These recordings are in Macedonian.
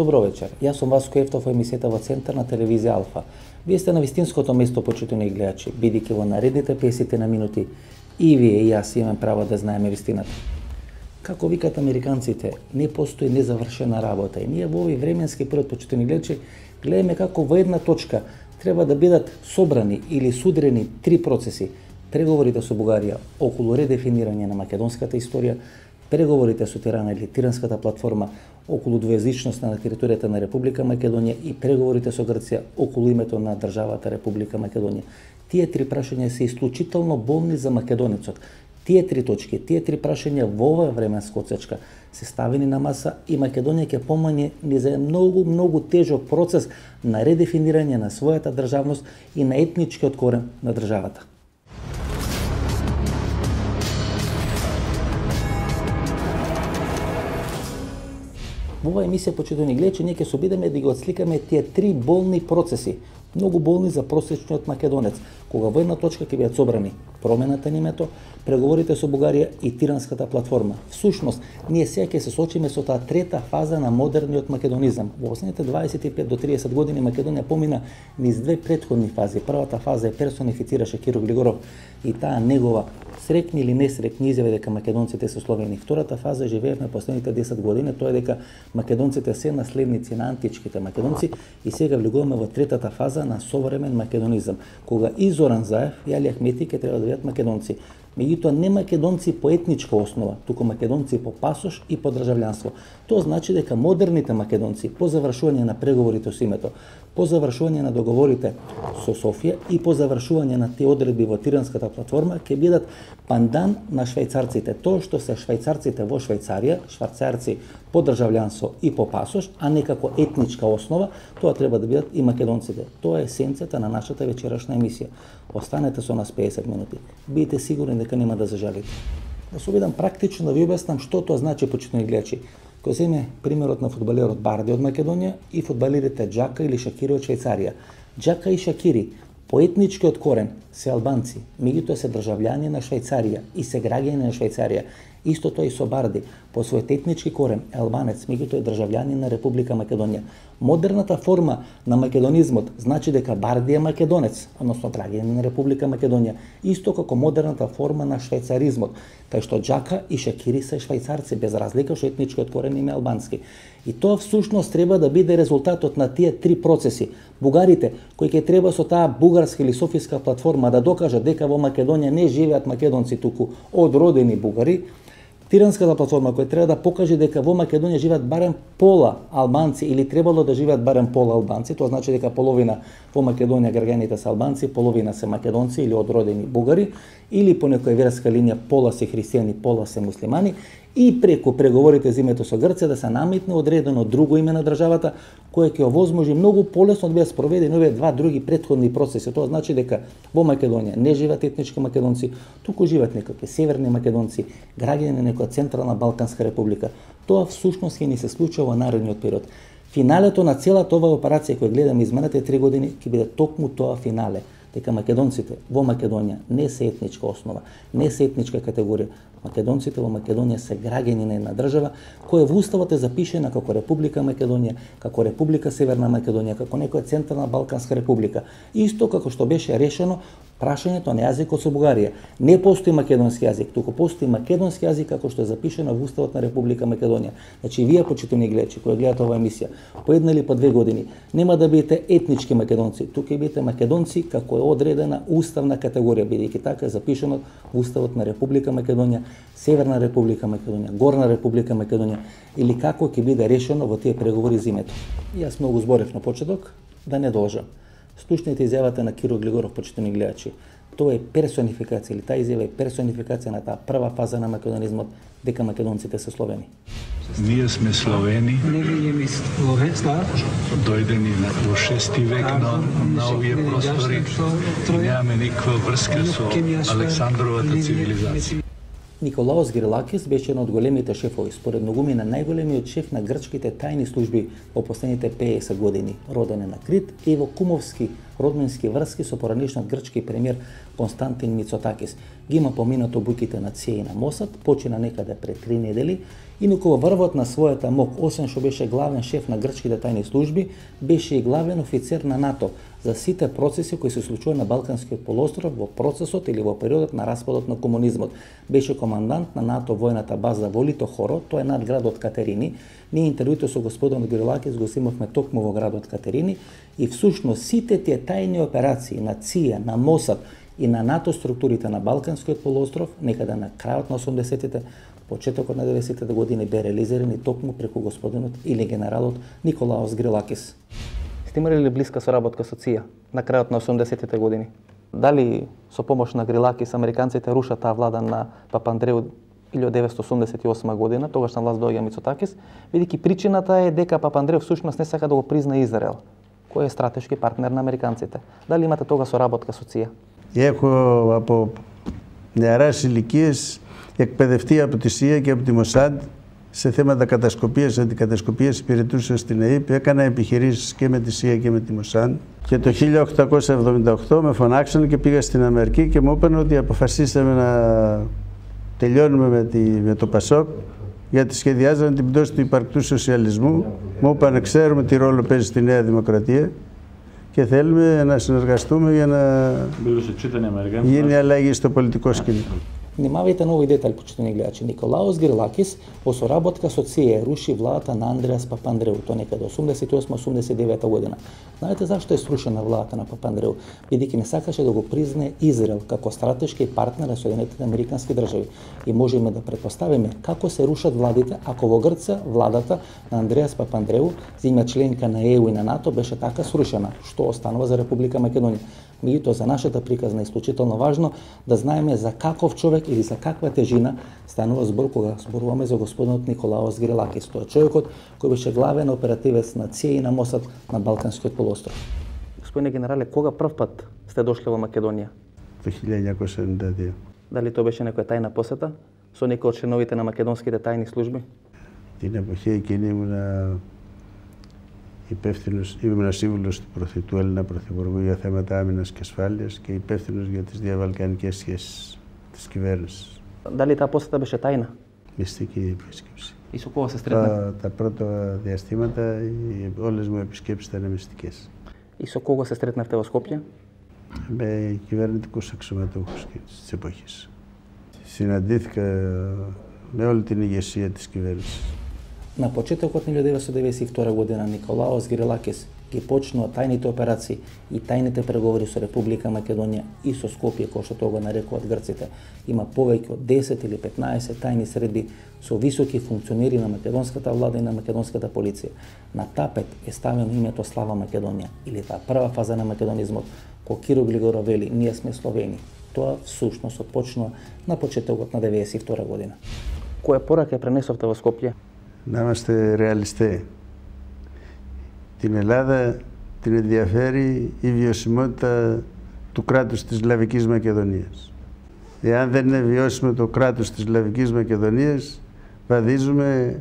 Добро вечер. Јас сум Васко Ефтов во емисијата во Центар на телевизија Алфа. Вие сте на вистинското место, почитувани гледачи, бидејќи во наредните 50 на минути и вие и јас имаме право да знаеме вистината. Како викат американците, не постои незавршена работа и ние во овој временски период, почитувани гледачи, гледаме како во една точка треба да бидат собрани или судрени три процеси: преговорите со Бугарија околу редефинирање на македонската историја, преговорите со Тирана или Тиранската платформа околу двоезичност на територијата на Република Македонија и преговорите со Грција околу името на државата Република Македонија. Тие три прашања се исклучително болни за македонецот. Тие три точки, тие три прашања во оваа временска отсечка се ставени на маса и Македонија ќе помине низ многу тежок процес на редефинирање на својата државност и на етничкиот корен на државата. Во оваа емисија, почитувани гледачи, ние ќе се обидеме да ги отсликаме тие три болни процеси, многу болни за просечниот македонец, кога во една точка ќе бидат собрани промената на името, преговорите со Бугарија и Тиранската платформа. Всушност, ние сега ќе се сочиме со таа трета фаза на модерниот македонизам. Во последните 25 до 30 години Македонија помина низ две претходни фази. Првата фаза ја персонифицираше Киро Глигоров и таа негова срекни или несрекни изјави дека македонците се словени. Втората фаза живеевме последните 10 години, тоа е дека македонците се наследници на античките македонци и сега влегуваме во третата фаза на современ македонизам, кога и Зоран Заев и Али Ахмети ќе треба да бидат македонци. Меѓутоа не македонци по етничка основа, туку македонци по пасош и по државјанство. Тоа значи дека модерните македонци по завршување на преговорите со името, по завршување на договорите со Софија и по завршување на тие одредби во Тиранската платформа ќе бидат пандан на швајцарците. Тоа што се швајцарците во Швајцарија, швајцарци по државјанство и по пасош, а не како етничка основа, тоа треба да бидат и македонците. Тоа е есенцията на нашата вечерашна емисија. Останете со нас 50 минути. Бидете сигурни дека нема да зажалите. Да се обидам практично да ви објаснам што тоа значи, почитувани гледачи. Кој земе примерот на фудбалерот Барди од Македонија и фудбалерите Џака или Шакири од Швајцарија. Џака и Шакири по етничкиот корен се албанци, меѓутоа се државјани на Швајцарија и се граѓани на Швајцарија. Истото и со Барди, по својот етнички корен е албанец, меѓутоа е државјанин на Република Македонија. Модерната форма на македонизмот значи дека Барди е македонец, односно граѓанин на Република Македонија, исто како модерната форма на швајцаризмот, кај што Џака и Шакири се швајцарци, без разлика што етничкиот корен им е албански. И тоа всушност треба да биде резултатот на тие три процеси. Бугарите, кои ќе треба со таа бугарска или софиска платформа да докажат дека во Македонија не живеат македонци, туку одродени бугари, Тиранската платформа која треба да покаже дека во Македонија живеат барем пола албанци или требало да живеат барем пола албанци, тоа значи дека половина во Македонија граѓаните се албанци, половина се македонци или одродени бугари, или по некоја верска линија пола се христијани, пола се муслимани, и преку преговорите за името со Грција да се наметне одредено друго име на државата, кое ќе овозможи многу полесно да бидат спроведени овие два други претходни процеси. Тоа значи дека во Македонија не живеат етнички македонци, туку живеат некакви северни македонци, граѓани на некоја централна Балканска република. Тоа всушност ќе ни се случува во наредниот период. Финалето на целата оваа операција која гледаме изминатите 3 години ќе биде токму тоа финале, дека македонците во Македонија не се етничка основа, не се етничка категорија. Македонците во Македонија се граѓани на една држава која во уставот е запишена како Република Македонија, како Република Северна Македонија, како некоја централна Балканска република. Исто како што беше решено прашањето на јазикот со Бугарија. Не постои македонски јазик, туку постои македонски јазик како што е запишено во уставот на Република Македонија. Значи вие, почитувани гледачи, кои гледате оваа емисија, по една или по 2 години, нема да бидете етнички македонци, туку ќе бидете македонци како е одредена уставна категорија, бидејќи така е запишено во уставот на Република Македонија, Северна Република Македонија, Горна Република Македонија, или како ќе биде решено во тие преговори за името. Јас многу зборев на почеток, да не должам. Слушнете изјавата на Киро Глигоров, почитувани гледачи. Тоа е персонификација, или таа изјава е персонификација на таа прва фаза на македонизмот, дека македонците се словени. Ние сме словени, дојдени во 6 век на овие простори, и немаме никаква врска со Александровата цивилизација. Николаос Грилакис беше еден од големите шефови, според многумина најголемиот шеф на грчките тајни служби во последните 50 години. Роден е на Крит и во кумовски роднински врски со поранешниот грчки премиер Константин Мицотакис. Ги има поминато буκите на ЦИЕ и на МОСАД, почина некаде пред 3 недели, инаку во врвот на својата мок, освен што беше главен шеф на грчките тајни служби, беше и главен офицер на НАТО за сите процеси кои се случува на Балканскиот полуостров во процесот или во периодот на распадот на комунизмот. Беше командант на НАТО војната база во Литохоро, тоа е над градот Катерини. Ние интервјуто со господинот Грилакис го снимавме токму во градот Катерини и всушност сите тие тајни операции на ЦИЕ, на МОСАД и на НАТО структурите на Балканскиот полуостров некаде на крајот на 80-тите, почетокот на 90-те години бе реализирани токму преку господинот или генералот Николаос Грилакис. Сте имали ли блиска соработка со ЦИЕ на крајот на 80-тите години? Дали со помош на Грилакис американците рушат таа влада на Папандреу 1988 година, тогаш на власт доаѓа Мицотакис, бидејќи причината е дека Папандреу всушност не сака да го призна Израел, кој е стратешки партнер на американците. Дали имате тога соработка со ЦИЕ? Έχω από νεαράς ηλικίες εκπαιδευτεί από τη ΣΥΑ και από τη ΜΟΣΑΔ σε θέματα κατασκοπίας, αντικατασκοπίας, υπηρετούσα στην ΑΕΠ. Έκανα επιχειρήσεις και με τη ΣΥΑ και με τη ΜΟΣΑΔ. Και το 1878 με φωνάξαν και πήγα στην Αμερική και μου είπαν ότι αποφασίσαμε να τελειώνουμε με το ΠΑΣΟΚ, γιατί σχεδιάζανε την πτώση του υπαρκτού σοσιαλισμού. Μου είπαν ξέρουμε τι ρόλο παίζει στη Νέα Δημοκρατία και θέλουμε να συνεργαστούμε για να γίνει αλλαγή στο πολιτικό σκηνικό. Внимавајте на овој детаљ, почитани гледачи. Николаос Грилакис во соработка со ЦИЕ руши владата на Андреас Папандреу, тоа некаде 88-89 година. Знаете зашто е срушена владата на Папандреу? Бидејќи не сакаше да го признае Израел како стратешки партнер на Соединетите американски држави. И можеме да претпоставиме како се рушат владите ако во Грција владата на Андреас Папандреу, земја членка на ЕУ и на НАТО, беше така срушена, што останува за Република Македонија. Меѓутоа, за нашата приказна е исклучително важно да знаеме за каков човек или за каква тежина станува збор кога зборуваме за господинот Николаос Грилакис. Тоа е човекот кој беше главен оперативец на ЦИЕ и на МОСАД на Балканскиот полуостров. Господине генерале, кога прв пат сте дошли во Македонија? Το 1992. Дали тоа беше некоја тајна посета со некој од членовите на македонските тајни служби? Την εποχή εκείνη ήμουν σύμβουλος του Έλληνα Πρωθυπουργού για θέματα άμυνας και ασφάλειας και υπεύθυνος για τις διαβαλκανικές σχέσεις της κυβέρνησης. Дали таа посета беше тајна? Μυστική επίσκεψη. И со кого се сретна? Τα πρώτα διαστήματα όλες μου επισκέψεις ήταν μυστικές. И со кого се сретнавте во Скопје? Με κυβερνητικούς αξιωματούχους της εποχής. Συναντήθηκα με όλη την ηγεσία της κυβέρνησης. На почетокот на 1992 година Николаос Грилакис ги почнува тајните операции и тајните преговори со Република Македонија и со Скопје, кој што тоа го нарекуваат грците. Има повеќе од 10 или 15 тајни средби со високи функционери на македонската влада и на македонската полиција. На тапет е ставено името Слава Македонија или таа прва фаза на македонизмот, кој Киро Глигоров вели ние сме Словени. Тоа всушност отпочнува на почетокот на 1992 година. Која порака пренесовте во Скопје? Να είμαστε ρεαλιστές. Την Ελλάδα την ενδιαφέρει η βιωσιμότητα του κράτους της Λαβικής Μακεδονίας. Εάν δεν είναι βιώσιμο το κράτος της Λαβικής Μακεδονίας, βαδίζουμε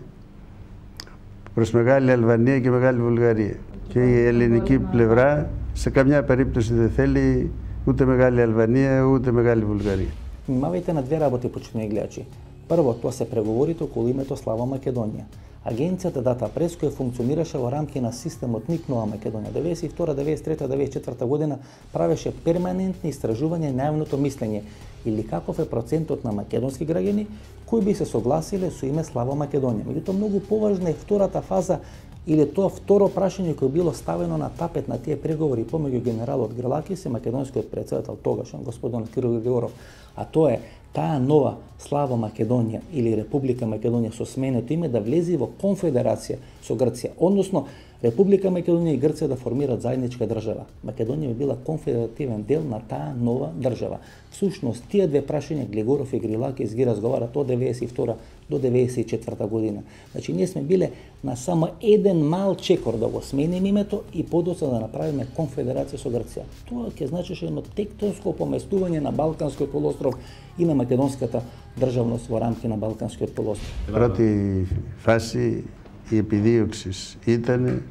προς Μεγάλη Αλβανία και Μεγάλη Βουλγαρία. Και η ελληνική πλευρά σε καμιά περίπτωση δεν θέλει ούτε Μεγάλη Αλβανία ούτε Μεγάλη Βουλγαρία. Внимавајте на две работи, почитани гледачи. Прво, тоа се преговорите околу името Слава Македонија. Агенцијата Дата Прес, која функционираше во рамки на системот НИК Нова Македонија, 92, 93, 94 година правеше перманентни истражувања на јавното мислење или каков е процентот на македонски граѓани кои би се согласиле со име Слава Македонија. Меѓутоа, многу поважна е втората фаза или тоа второ прашање кој било ставено на тапет на тие преговори помеѓу генералот Грилакис и македонскиот претседател тогаш, господин Киро Глигоров, а тоа е таа нова Слава Македонија или Република Македонија со сменето име да влезе во конфедерација со Грција, односно Република Македонија и Грција да формираат заедничка држава. Македонија би била конфедеративен дел на таа нова држава. Всушност, тие две прашања Глигоров и Грилакис ги разговарат од 92 до 94 година. Значи, ние сме биле на само еден мал чекор да го смениме името и подоцна да направиме конфедерација со Грција. Тоа ќе значеше едно тектонско поместување на Балканскиот полуостров и на македонската државност во рамки на Балканскиот полуостров. Πρώτη φάση η επιδίωξη ήταν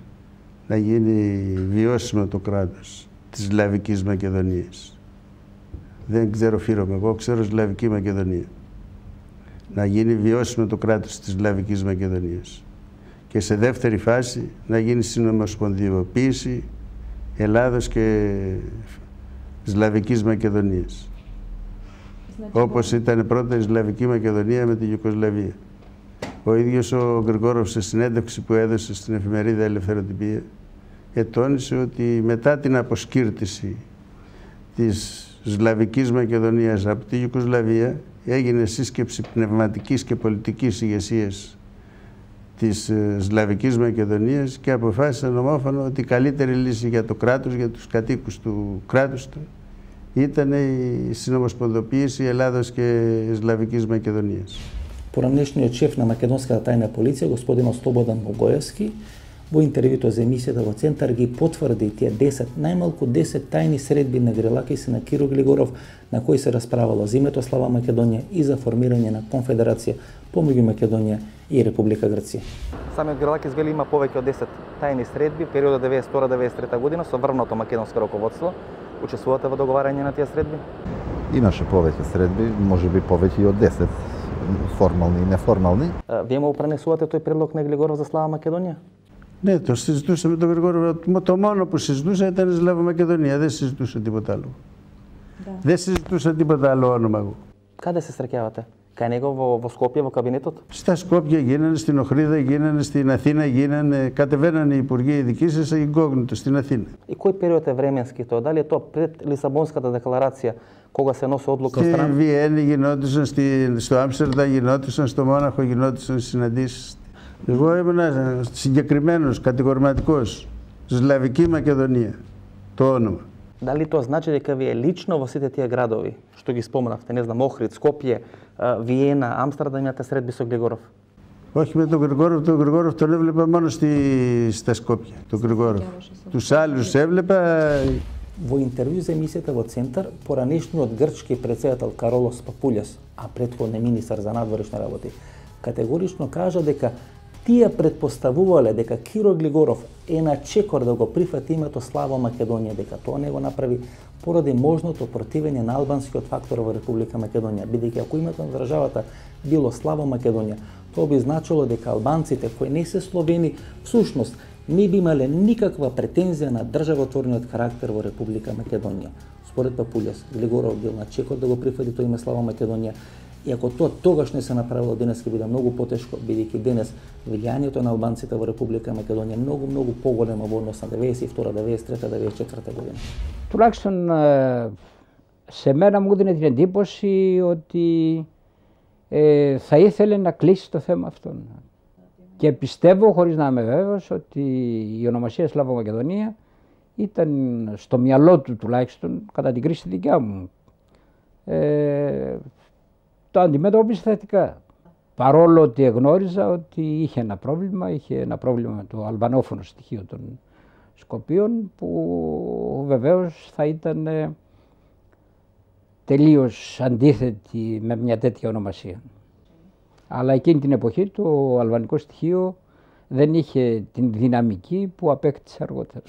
να γίνει βιώσιμο το κράτος της Σλαβικής Μακεδονίας. Δεν ξέρω Φύρωμα, εγώ ξέρω Σλαβική Μακεδονία. Να γίνει βιώσιμο το κράτος της Σλαβικής Μακεδονίας. Και σε δεύτερη φάση να γίνει συνομοσπονδιοποίηση Ελλάδος και Σλαβικής Μακεδονίας. Όπως ήταν πρώτα η Σλαβική Μακεδονία με τη Ιουγκοσλαβία. Ο ίδιος ο Γρηγόροφ σε συνέντευξη που έδωσε στην εφημερίδα Ελευθεροτυπία ετώνησε ότι μετά την αποσκύρτηση της Σλαβικής Μακεδονίας από τη Ιουγκοσλαβία έγινε σύσκεψη πνευματικής και πολιτικής ηγεσίας της Σλαβικής Μακεδονίας και αποφάσισαν ομόφωνα ότι η καλύτερη λύση για το κράτος, για τους κατοίκους του κράτους του ήταν η συνομοσπονδοποίηση Ελλάδος και Σλαβικής Μακεδονίας. Поранешниот шеф на македонската тајна полиција, господин Слободан Богоевски, во интервјуто за емисијата во Центар ги потврди тие 10, најмалку 10 тајни средби на Грилакис и на Киро Глигоров, на кои се расправало за името Слава Македонија и за формирање на конфедерација помеѓу Македонија и Република Грција. Самиот Грилакис вели има повеќе од 10 тајни средби в периодот 92-93 година со врвното македонско раководство. Учествувате во договарање на тие средби? Имаше повеќе средби, можеби повеќе и од 10. Формални и неформални. Вие му пренесувате тој предлог на Глигоров за Слава Македонија? Ναι, το συζητούσα με τον Γρηγόροφ. Το μόνο που συζητούσα ήταν η Σλάβα Μακεδονία. Δεν συζητούσα τίποτα άλλο. Δεν συζητούσα τίποτα άλλο όνομα εγώ. Κάδε се среќавате? Кај него во Скопје, во кабинетот? Στα Σκόπια γίνανε, στην Οχρίδα γίνανε, στην Αθήνα γίνανε, κατεβαίνανε οι υπουργοί οι δικοί σας incognito στην Αθήνα. И кој период е временски тоа? Дали е тоа пред Лисабонската декларација, кога се носи одлука од страна? Στη Βιέννη γινόντουσαν, στο Άμστερνταμ γινόντουσαν, στο Μόναχο γινόντουσαν συναντήσεις. Εγώ ήμουν συγκεκριμένος, κατηγορηματικός. Σλαβική Μακεδονία, το όνομα. Дали тоа значи дека вие лично во сите тие градови, што ги спомнавте, не знам, Охрид, Скопје, Виена, Амстердам, имате средби со Глигоров? Όχι με τον Γρηγόροφ τον έβλεπα μόνο στα Σκόπια, τον Γρηγόροφ. Τους άλλους έβλεπα... Во интервју за емисијата во Центар, поранешниот грчки претседател Каролос Папулјас, а претходно министар за надворешни работи, категорично кажа дека тие предпоставувале дека Киро Глигоров е на чекор да го прифати името Слава Македонија, дека тоа не го направи поради можното противење на албанскиот фактор во Република Македонија, бидејќи ако името на државата било Слава Македонија, тоа би значило дека албанците кои не се словени всушност не би имале никаква претензија на државотворниот карактер во Република Македонија. Според Папулјас, Глигоров бил на чекор да го прифати тоа име Слава Македонија, и ако тоа тогаш не се направило, денес ќе биде многу потешко, бидејќи денес влијанието на албанците во Република Македонија многу поголемо во однос на 92, 93, 94 година. Τουλάχιστον σε μένα μου έδινε την εντύπωση ότι θα ήθελε να κλείσει το θέμα αυτό. Και πιστεύω, χωρίς να είμαι βέβαιος, ότι η ονομασία Σλάβο Μακεδονία ήταν στο μυαλό του τουλάχιστον, κατά την κρίση δικιά μου. Το αντιμετώπισε θετικά. Παρόλο ότι εγνώριζα ότι είχε ένα πρόβλημα με το αλβανόφωνο στοιχείο των Σκοπίων, που βεβαίως θα ήταν τελείως αντίθετη με μια τέτοια ονομασία. Αλλά εκείνη την εποχή το αλβανικό στοιχείο δεν είχε την δυναμική που απέκτησε αργότερα.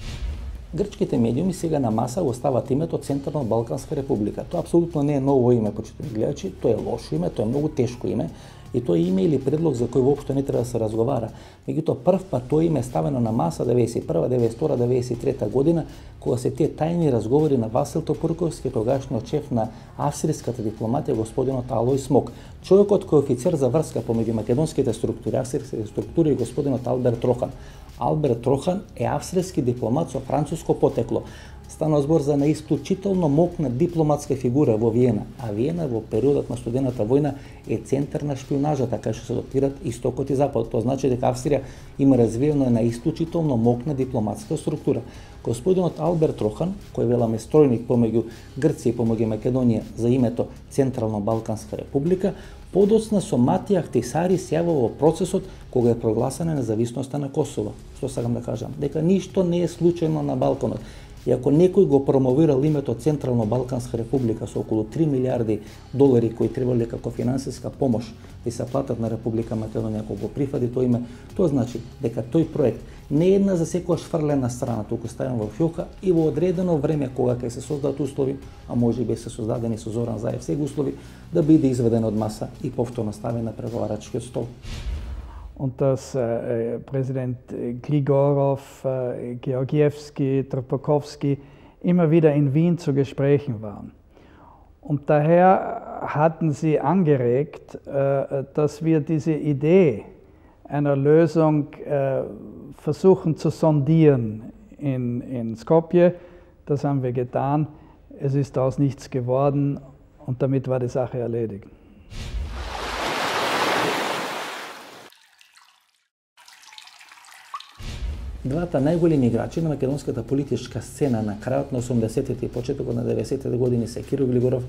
Грчките медиуми сега на маса го стават името Централно Балканска република. Тоа апсолутно не е ново име, почитувани гледачи, тоа е лошо име, тоа е многу тешко име и тоа е име или предлог за кој воопшто не треба да се разговара. Меѓутоа прв пат тоа име е ставено на маса 91, 92, 93 година, кога се тие тајни разговори на Васил Топурковски, тогашниот шеф на австриската дипломатија господинот Алој Смок, човекот кој е офицер за врска помеѓу македонските структури, австриските структури и господинот Алберт Рохан. Алберт Рохан е австрийски дипломат со француско потекло. Станува збор за една исклучително мокна дипломатска фигура во Виена, а Виена во периодот на студената војна е центар на шпионажата, кај што се допират истокот и западот. Тоа значи дека Австрија има развиена една исклучително мокна дипломатска структура. Господинот Алберт Рохан, кој веламе стројник помеѓу Грција и помеѓу Македонија за името Централно-Балканска република, подоцна со Матија Ахтисари се јавува во процесот кога е прогласена независноста на Косово. Што сакам да кажам? Дека ништо не е случајно на Балканот. И ако некој го промовирал името Централно-Балканска република со околу 3 милиарди долари кои требале како финансиска помош да се платат на Република Македонија, ако го прифати тоа име, тоа значи дека тој проект не е една за секојаш фрлена страна, туку ставен во фјока и во одредено време кога ќе се создадат услови, а може би се создадени со Зоран Заев сега услови, да биде изведен од маса и повторно ставен на преговарачкиот стол. Und dass Präsident Grigorow, Georgievski, Trpakowski immer wieder in Wien zu Gesprächen waren. Und daher hatten sie angeregt, dass wir diese Idee einer Lösung versuchen zu sondieren in Skopje. Das haben wir getan. Es ist daraus nichts geworden und damit war die Sache erledigt. Двата најголеми играчи на македонската политичка сцена на крајот на 80-тите и почетокот на 90-тите години се Киро Глигоров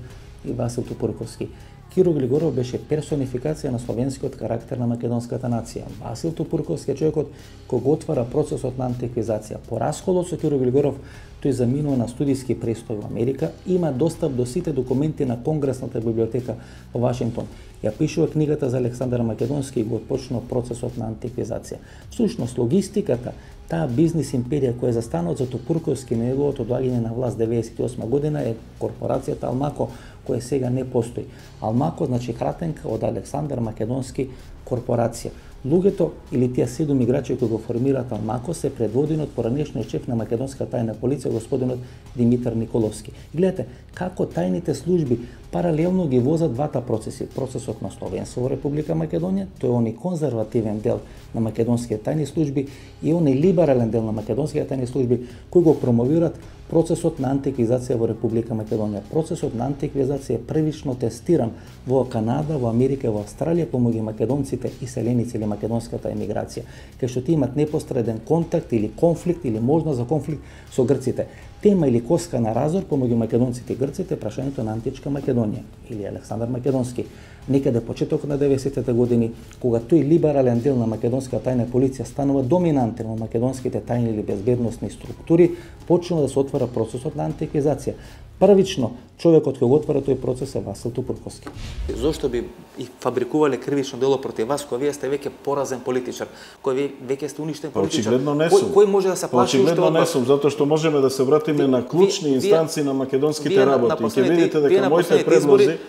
и Васил Тупурковски. Киро Глигоров беше персонификација на словенскиот карактер на македонската нација. Васил Тупурковски е човекот кој го отвара процесот на антиквизација. По расколот со Киро Глигоров, тој заминува на студиски престој во Америка, има достап до сите документи на Конгресната библиотека во Вашингтон. Ја пишува книгата за Александар Македонски и го отпочнува процесот на антиквизација. Всушност, логистиката, таа бизнис империја која е застанала за Тупурковски на неговото доаѓање на власт 98 година е корпорацијата Алмако, која сега не постои. Алмако значи кратенка од Александар Македонски корпорација. Луѓето или тие 7 играчи кои го формираат Алмако се предводени од поранешниот шеф на македонска тајна полиција господинот Димитар Николовски. Гледате како тајните служби паралелно ги возат двата процеси. Процесот на словенство во Република Македонија, тој е оној конзервативен дел на македонските тајни служби и оној либерален дел на македонските тајни служби кои го промовираат процесот на антиквизација во Република Македонија. Процесот на антиквизација е првично тестиран во Канада, во Америка и во Австралија помеѓу македонците и селеници или македонската емиграција, кај што тие имат непосреден контакт или конфликт или можност за конфликт со грците. Тема или коска на разор помеѓу македонците и грците прашањето на античка Македонија или Александар Македонски. Некаде почетокот на 90-те години, кога тој либерален дел на македонската тајна полиција станува доминантен во македонските тајни или безбедносни структури, почнува да се отвара процесот на антиквизација. Првично, човекот кој го отвара тој процес е Васил Тупурковски. Зошто би и фабрикувале кривично дело против вас, кој вие сте веќе поразен политичар, кој веќе сте уништен политичар? Очигледно не сум. Кој може да се плаши уште од вас? Не сум, затоа што можеме да се вратиме на клучни инстанции на македонските работи. Ќе видите дека моите предлози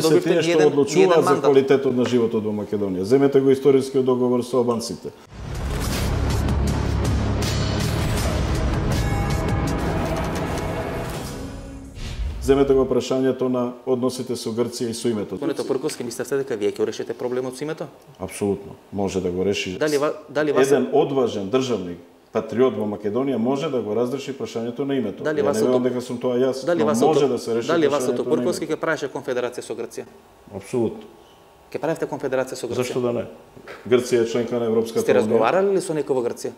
се тие што одлучуваат за квалитетот на животот во Македонија. Земете го историскиот договор со албанците. Земете го прашањето на односите со Грција и со името. Господине Тупурковски, мислевте дека вие ќе решите проблемот со името? Апсолутно. Може да го реши. Дали еден одважен државник, патриот во Македонија може да го разреши прашањето на името. Ја не верувам дека сум тоа јас, но може да се реши прашањето на името. Дали Васил Тупурковски ќе правеше конфедерација со Грција? Апсолутно. Ќе правите конфедерација со Грција? Зашто да не? Грција е членка на Европската унија. Сте разговарали ли со некој во Грција?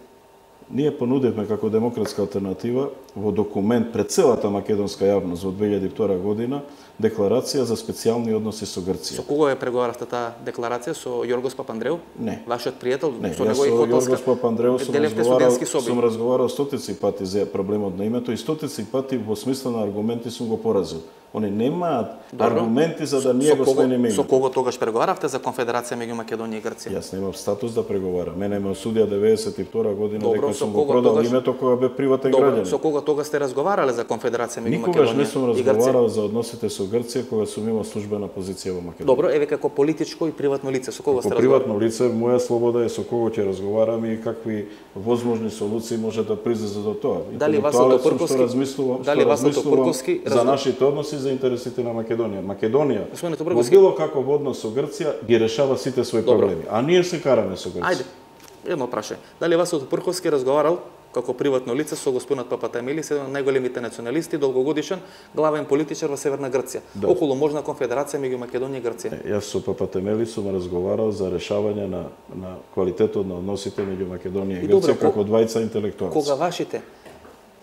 Ние понудивме како демократска алтернатива во документ пред целата македонска јавност во 2002 година декларација за специјални односи со Грција. Со кого ја преговаравте таа декларација? Со Јоргос Папандреу? Не. Вашиот пријател? Не, со Јоргос Папандреу сум разговарал стотици пати за проблемот на името и стотици пати во смисла на аргументи сум го поразил. Они немаат аргументи за да ние го смениме името. Со кого тогаш преговаравте за конфедерација меѓу Македонија и Грција? Јас немам статус да преговарам. Мене ме осудија 92 година дека сум го продал името кога бе приватен граѓанин. Со кого тогаш сте разговарале за конфедерација меѓу Македонија и Грција? Никогаш не сум разговарал за односите со Грција кога сум имал службена позиција во Македонија. Добро, еве како политичко и приватно лице, со кого сте разговарале? Приватно лице, моја слобода е со кого ќе разговарам и какви возможни солуции може да произлезат од тоа. Дали Васил Тупурковски за нашите односи, за интересите на Македонија. Македонија во било каков однос со Грција ги решава сите своји проблеми, а ние се караме со Грција. Ајде, едно прашање. Дали Васил Тупурковски разговарал како приватно лице со господинот Папатемилис, еден од најголемите националисти, долгогодишен главен политичар во Северна Грција, околу можна конфедерација меѓу Македонија и Грција. Јас со Папатемилис сум разговарал за решавање на квалитетот на односите меѓу Македонија и Грција како двајца интелектуалци. Кога вашите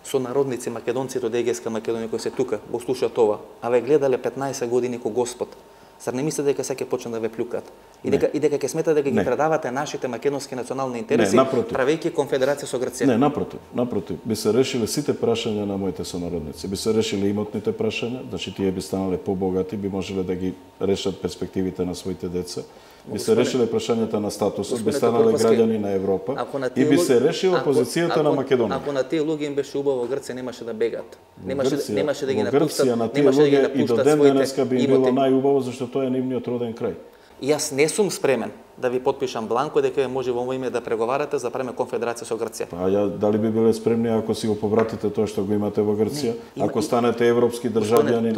сонародници македонците од Егејска Македонија кои се тука го слушаат ова, а ве гледале 15 години ко Господ, зар не мислите дека сега ќе почнат да ве плюкаат? И дека ќе сметат дека ги предавате нашите македонски национални интереси, правејќи конфедерација со Грција? Не, напротив. Би се решиле сите прашања на моите сонародници. Би се решиле имотните прашања, значи тие би станале побогати, би можеле да ги решат перспективите на своите деца. Би се решиле прашањата на статусот, би станале граѓани на Европа и би се решила позицијата на Македонија. Ако на тие луѓе им беше убаво во Грција, немаше да бегаат. Немаше да ги напуштат. Во Грција на тие луѓе и до ден денеска би им било најубаво, зашто тоа е нивниот роден крај. Јас не сум спремен да ви потпишам бланко дека може во моје име да преговарате за преме конфедерација со Грција. Дали би биле спремни ако си го повратите тоа што го имате во Грција, ако станете европски државјани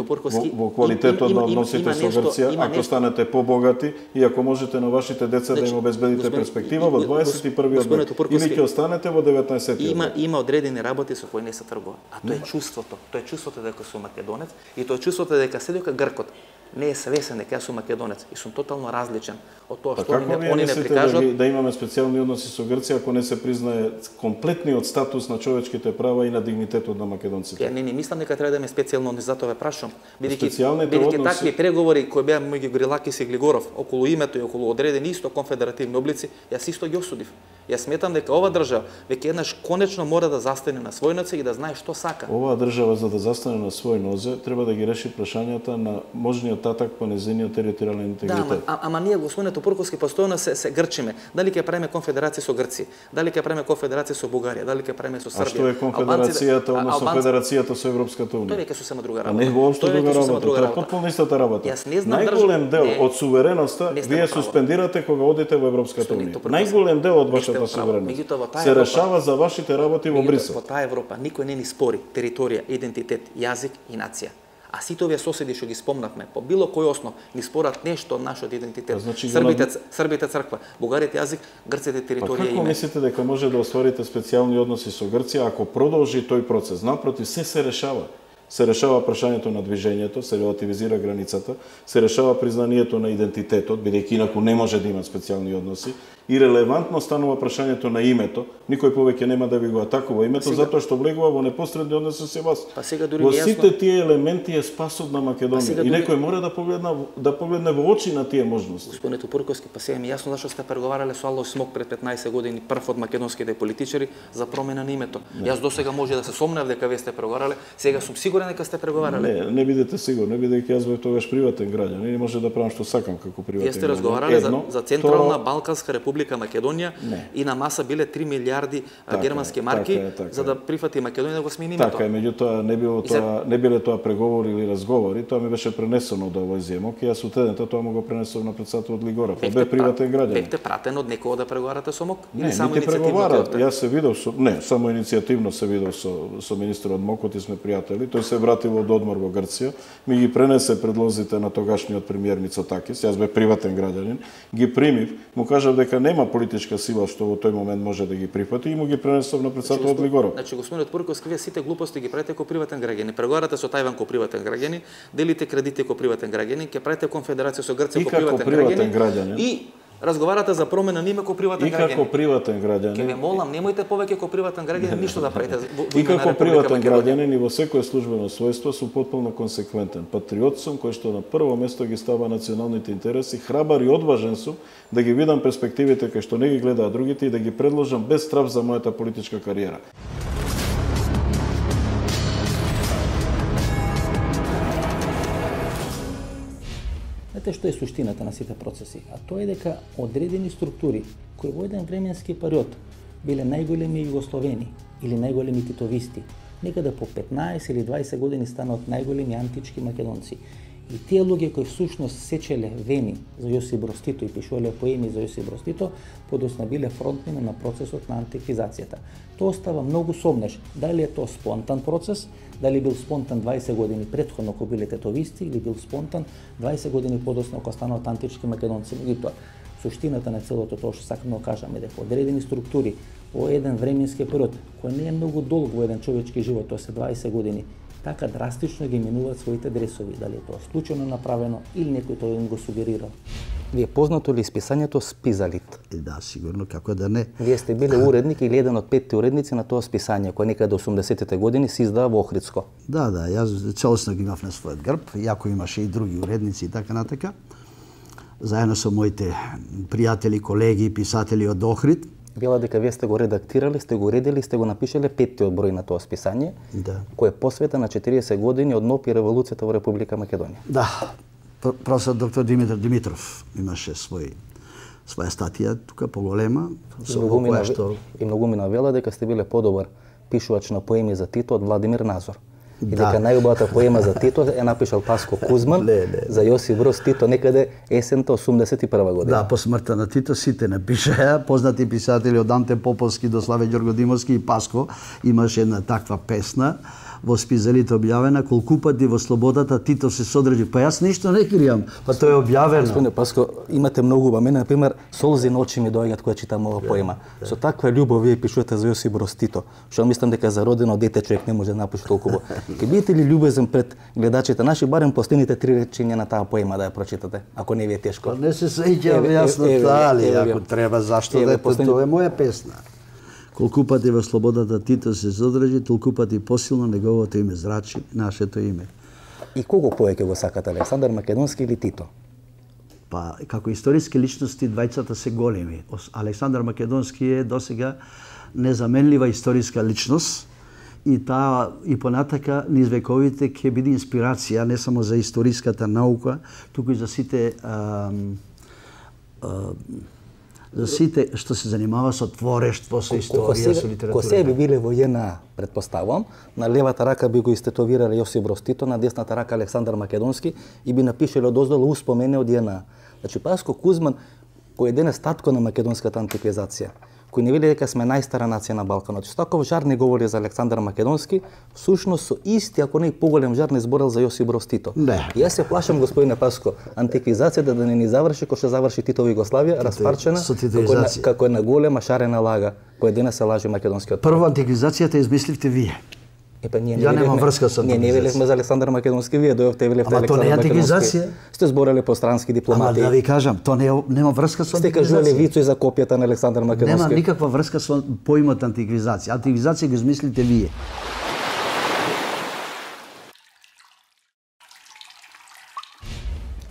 во квалитетот на односите со Грција, ако станете побогати и ако можете на вашите деца да им обезбедите перспектива во 21-виот век, или ќе останете во 19-тиот век. Има одредени работи со кои не се тргува. А тоа е чувството. Тоа е чувството дека сум македонец и тоа е чувството дека седока гркот не е свесен дека јас сум македонец и сум тотално различен од тоа што они не прикажат. Да имаме специјални односи со Грција ако не се признае комплетниот статус на човечките права и на дигнитетот на македонците? Ја не мислам дека треба да имаме специјални односи, затоа ве прашам. Бидејќи такви преговори кои беа меѓу Грилакис и Глигоров околу името и околу одредени исто конфедеративни облици, јас исто ги осудив. Јас сметам дека ова држава веќе еднаш конечно мора да застане на свој ноце и да знае што сака. Оваа држава за да застане на свој нозе треба да ги реши прашањата на можниот татак по незиниот територијален интегритет. Да, ама ние господине Топурковски постојано се грчиме. Дали ќе правиме конфедерација со Грција, дали ќе правиме конфедерација со Бугарија, дали ќе правиме со Србија. А што е конфедерацијата, односно федерацијата со Европската унија? Тоа веќе сосема друга работа. А не воопшто друга работа, тоа е потполно истата работа. Најголем дел од сувереноста вие суспендирате кога одите во Европската унија. Најголем дел од вашата сувереност се решава за вашите работи во Брисел. Во таа Европа никој не ни спори територија, идентитет, јазик и нација. А сите овие соседи што ги спомнавме, по било кој основ ни спорат нешто од нашиот идентитет. Србите црква, бугарите јазик, грците територија име. Како мислите дека може да остварите специјални односи со Грција ако продолжи тој процес? Напротив, се решава. Се решава прашањето на движењето, се релативизира границата, се решава признанието на идентитетот, бидејќи инаку не може да имат специјални односи, и релевантно станува прашањето на името. Никој повеќе нема да ви го атакува името затоа што влегува во непосредни односи со вас. Во сите тие елементи е спасот на Македонија и некој мора да погледне во очи на тие можности. Господине Топурковски, па сега ми јасно зашто сте преговарале со Алој Смок пред 15 години, прв од македонските политичари за промена на името. Јас досега може да се сомнев дека вие сте преговарале, сега сум сигурен дека сте преговарале. Не бидете сигурни, бидејќи јас бев тогаш приватен граѓанин и не може да правам што сакам како приватен граѓанин. Вие сте разговарале за Централна Балканска Република Македонија и на маса биле 3 милиарди германски марки за да прифати Македонија да го смени името. Така е, меѓутоа не биле тоа преговори или разговори, тоа ми беше пренесено од овој земок и јас утедента тоа му го пренесов на председателот Глигоров. Бев приватен граѓанин. Бевте пратен од некого да преговарате со МОК или само иницијативно? Јас се видов само иницијативно се видов со министерот МОКот и сме пријатели. Тој се вратил од одмор во Грција, ми ги пренесе предлозите на тогашниот премиер Мицотакис, јас бев приватен граѓанин, ги примив, му кажав дека нема политичка сила што во тој момент може да ги прифати и му ги пренесов на председателот Глигоров. Значи господинот Топурковски, вие сите глупости ги правите како приватен граѓанин. Преговарате со Тајван како приватен граѓанин, делите кредити како приватен граѓанин, ќе правите конфедерација со Грција како приватен граѓанин и разговарате за промена на име како приватен граѓанин. И како приватен граѓанин. Ке ве молам, немојте повеќе како приватен граѓанин ништо да правите. И како приватен граѓанин и во секое службено својство сум потполно консеквентен. Патриот сум кој што на прво место ги става националните интереси, храбар и одважен сум да ги видам перспективите кај што не ги гледаат другите и да ги предложам без страв за мојата политичка кариера. Знаете што е суштината на сите процеси? А тоа е дека одредени структури кои во еден временски период биле најголеми југословени или најголеми титовисти, некаде по 15 или 20 години станаат најголеми антички македонци. И тие луѓе кои всушност сечеле вени за Јосип Брос Тито и пишувале поеми за Јосип Брос Тито, подоцна биле фронтмени на процесот на антиквизацијата. Тоа остава многу сомнеш. Дали е тоа спонтан процес, дали бил спонтан 20 години претходно кога биле тетовисти или бил спонтан 20 години подоцна кога станаат антички македонци. Меѓутоа, суштината на целото тоа што сакаме да кажаме дека одредени структури во еден временски период, кој не е многу долг во еден човечки живот, тоа се 20 години, така драстично ги минуваат своите дресови, дали е тоа случајно направено или некој тоа им го сугерирал. Ви е познато ли исписањето Спизалит? Да, сигурно, како да не. Вие сте били уредник или еден од 5 уредници на тоа списање, кој некаде 80-те години се издава во Охридско. Да, јас целосно ги имав на својот грб, јако имаше и други уредници и така натака. Заедно со моите пријатели, колеги, писатели од Охрид. Била дека вие сте го редактирали, сте го уредили, сте го напишале 5-тиот број на тоа списање, кој е посветен на 40 години од НОП и револуцијата во Република Македонија. Да, професор доктор Димитар Димитров имаше своја статија тука поголема, и многу ми навела дека сте биле подобар пишувач на поеми за Тито од Владимир Назор. И дека најубавата поема за Тито е напишал Паско Кузман за Јосип Брос Тито некаде есента 81 година. Да, по смртта на Тито сите напишаа, познати писатели од Анте Поповски до Славе Ѓоргодимовски и Паско имаше една таква песна во Спизалит објавена, колку пати во слободата Тито се содржи. Па јас ништо не кријам, па тоа е објавено. Господине Паско, имате многу ба мене, например, солзи на очи ми доаѓаат кога читам ова поема. Со таква љубов вие пишувате за Јосип Брос Тито, што мислам дека за родено дете човек не може да напише толку. Ке бидете ли љубезен пред гледачите наши, барем последните 3 речиња на таа поема да ја прочитате, ако не ви е тешко. Па не се сеќавам јасно дали, ако треба, зашто да тоа е моја песна. Колку пати во слободата Тито се содржи, толку пати посилно неговото име зрачи нашето име. И кого повеќе го сакате, Александар Македонски или Тито? Па, како историски личности, двајцата се големи. Александар Македонски е досега незаменлива историска личност и таа и понатака низ вековите ќе биде инспирација не само за историската наука, туку и за сите што се занимава со творештво, со историја, со литература. Кој би биле во JNA, предпоставувам, на левата рака би го истетовирале Јосип Брос Тито, на десната рака Александар Македонски и би напишале одоздолу успомени од JNA. Значи Паско Кузман, кој е денес татко на македонската антиквизација, кој не вели дека сме најстара нација на Балканот. Со таков жар не говори за Александар Македонски, всушност со исти, ако не и поголем жар не зборел за Јосип Брос Тито. И јас се плашам, господине Паско, антиквизацијата да не ни заврши кој што заврши Титова Југославија, распарчена како една голема шарена лага, која денес се лажи македонскиот. Прво антиквизацијата измисливте вие. Ја немам врска со антиквизација. Ние не велевме за Александар Македонски, вие дојавте велевте Александар Македонски. Сте збореле по странски дипломати. Ама да ви кажам, тоа нема врска со антиквизација. Сте кажувале вици за копијата на Александар Македонски. Нема никаква врска со поимот антиквизација. Антиквизација го измислите вие.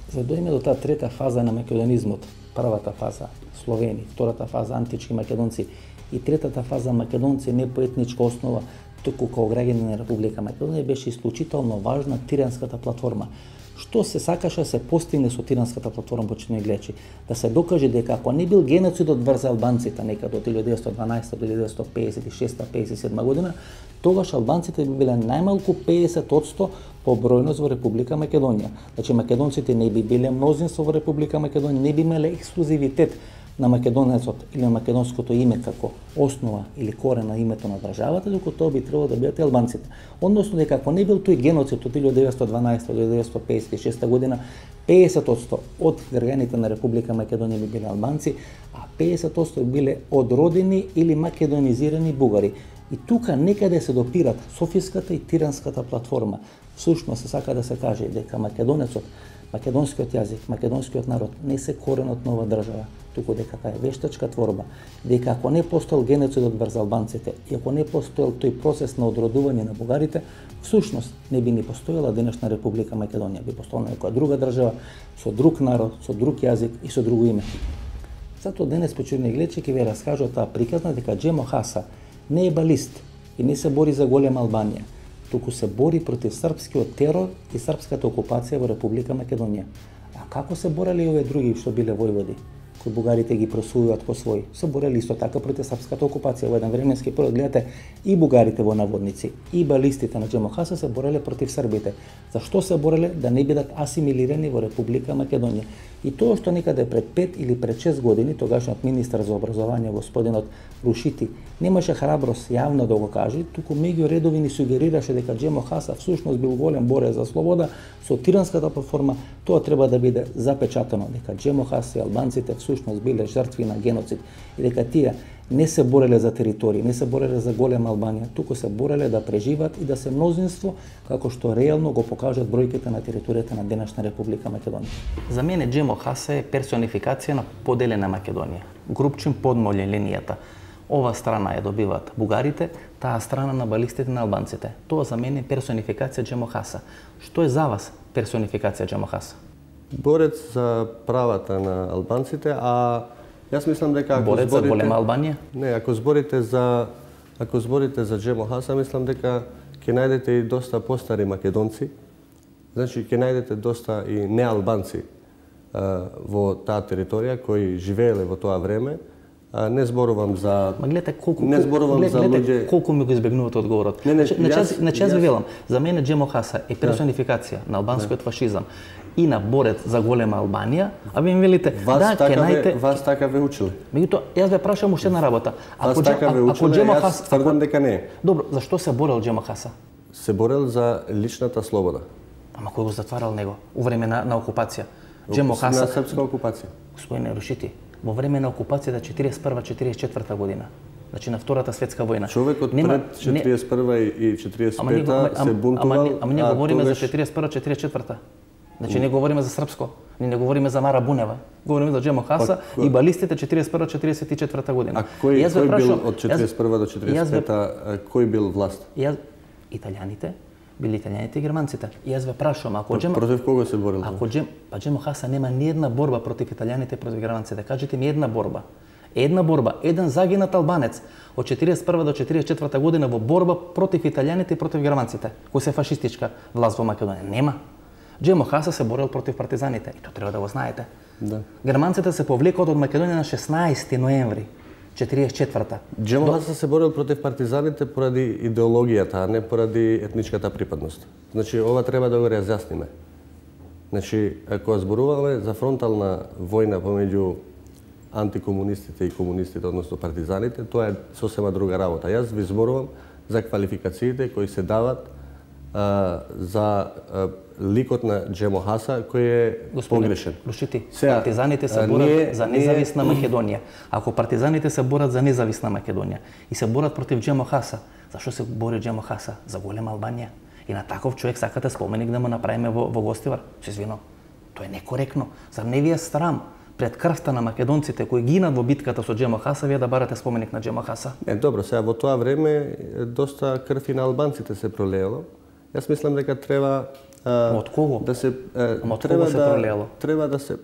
За да дојме до таа трета фаза на македонизмот, првата фаза Словени, втората фаза антички македонци и третата фаза македонци не по етничка основа, туку као граѓани на Република Македонија, беше исклучително важна тиранската платформа. Што се сакаше се постигне со тиранската платформа, почитувани гледачи, да се докаже дека ако не бил геноцидот врз албанците некаде од 1912 до 1956-57 година, тогаш албанците би биле најмалку 50% по бројност во Република Македонија. Значи македонците не би биле мнозинство во Република Македонија, не би имале ексклузивитет на македонецот или на македонското име како основа или корен на името на државата, докато тоа би требало да бидат албанците. Односно дека ако не бил тој геноцид од 1912 до 1956 година, 50% од граѓаните на Република Македонија би биле албанци, а 50% би биле одродени или македонизирани бугари. И тука некаде се допират Софиската и Тиранската платформа. Всушност се сака да се каже дека македонецот, македонскиот јазик, македонскиот народ не се коренот на ова држава, туку дека таа е вештачка творба, дека ако не постоел геноцидот врз албанците и ако не постоел тој процес на одродување на бугарите, всушност не би ни постоела денешна Република Македонија, би постоела некоја друга држава со друг народ, со друг јазик и со друго име. Затоа денес почитувани гледачи ќе ви раскажа таа приказна дека Џемо Хаса не е балист и не се бори за голема Албанија, туку се бори против српскиот терор и српската окупација во Република Македонија. А како се борели овие други што биле војводи, кои бугарите ги просувуваат по свој? Се борели исто така против српската окупација. Во еден временски период гледате и бугарите во наводници, и балистите на Џемо Хаса се бореле против србите. Зашто се бореле? Да не бидат асимилирани во Република Македонија. И тоа што некаде пред 5 или пред 6 години, тогашниот министар за образование господинот Рушити немаше храброст јавно да го каже, туку меѓу редови ни сугерираше дека Џемо Хаса всушност бил голем борец за слобода, со Тиранската платформа тоа треба да биде запечатано, дека Џемо Хаса и албанците всушност биле жртви на геноцид и дека тие не се бореле за територии, не се бореле за голема Албанија, туку се бореле да преживат и да се мнозинство, како што реално го покажат бројките на територијата на денешна Република Македонија. За мене Джемо Хаса е персонификација на поделена Македонија. Групчин подмоле линијата. Ова страна ја добиваат бугарите, таа страна на балистите на албанците. Тоа за мене е персонификација Джемо Хаса. Што е за вас персонификација Джемо Хаса? Борец за правата на албанците, а јас мислам дека ако борец зборите... за голема Албанија? Не, ако зборите за Джемо Хаса, мислам дека ќе најдете и доста постари македонци. Значи, ќе најдете доста и неалбанци во таа територија кои живееле во тоа време. Не зборувам за... Ма гледате колку ми го избегнувате одговорот. Значи, јас ви велам, за мене Джемо Хаса е персонификација на албанскиот фашизам и на борец за голема Албанија, а ви ми велите, да, ќе најдете... Вас така ве учили. Меѓутоа, јас ве прашам уште една работа. Вас така ве учили, јас тврдам дека не. Добро, зашто се борел Джемо Хаса? Се борел за личната слобода. Ама кој го затварал него? У време на окупација. Джемо Хаса... На српска окупација. Господине Рушити, во време на окупацијата 41-44 година, значи на Втората светска војна. Човекот пред 41 и 45 се бунтувал, ама ние говориме за 41-44. Значи не говориме за српско, не говориме за Мара Бунева, говориме за Джемо Хаса и балистите 41-44 година. А кој бил од 41 до 45 кој бил власт? Италијаните, били италијаните и германците. И јас ве прашувам, ако Джемо... Против кого се борил? Джемо Хаса нема ни една борба против италијаните и против германците. Кажете ми една борба. Една борба, еден загинат албанец од 41 до 44 година во борба против италијаните и против германците, кој се фашистичка власт во Македонија. Нема. Джемо Хаса се борел против партизаните и тоа треба да го знаете. Да. Германците се повлекоат од Македонија на 16 ноември 44-та. Джемо Хаса се борел против партизаните поради идеологијата, а не поради етничката припадност. Значи, ова треба да го разјасниме. Значи, ако зборуваме за фронтална војна помеѓу антикомунистите и комунистите, односно партизаните, тоа е сосема друга работа. Јас ви зборувам за квалификациите кои се дават за ликот на Джемо Хаса, кој е погрешен. Рушити, партизаните се борат за независна Македонија. Ако партизаните се борат за независна Македонија и се борат против Джемо Хаса, зашто се бори Джемо Хаса? За голема Албанија. И на таков човек сакате споменик да му направиме во Гостивар? Се извинувам. Тоа е некоректно. Зар не ви е срам пред крвта на македонците кои гинат во битката со Джемо Хаса, вие да барате споменик на Джемо Хаса? Добро, сега во тоа време доста крв и на албанците се пролеело. Јас мислам дека треба од кого? Да се треба да се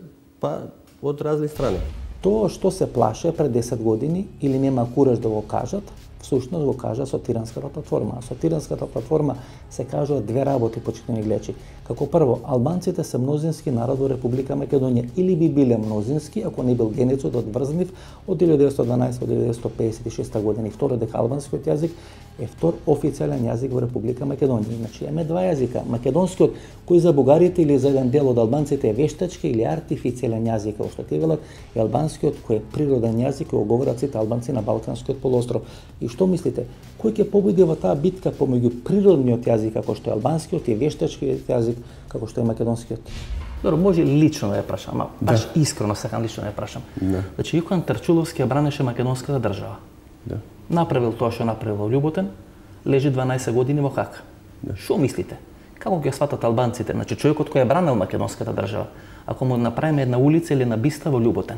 од разни страни. Тоа што се плаше пред 10 години или нема кураж да го кажат, всушност го кажа со Тиранската платформа. Со Тиранската платформа се кажуваат две работи, почитувани гледачи. Како прво, албанците се мнозински народ во Република Македонија или би биле мнозински ако не бил геноцид одврзнив од 1912 до 1956 година. И второ, дека албанскиот јазик е втор официјален јазик во Република Македонија. Значи, имаме два јазика. Македонскиот, кој за бугарите или за еден дел од албанците е вештачки или артифицијален јазик, како што ти велат, и албанскиот кој е природен јазик, кој го говорат сите албанци на Балканскиот полуостров. И што мислите? Кој ќе победи во таа битка помеѓу природниот јазик, како што е албанскиот, и вештачкиот јазик, како што е македонскиот? Добро, може лично да ја прашам, ама баш искрено сакам лично да ја прашам. Значи, Јукан Тарчуловски ја бранеше македонската држава. Направил тоа што направил во Љуботен, лежи 12 години во Хаг. Што мислите? Како ќе сватат албанците? Значи, човекот кој е бранил македонската држава, ако му направиме една улица или една биста во Љуботен,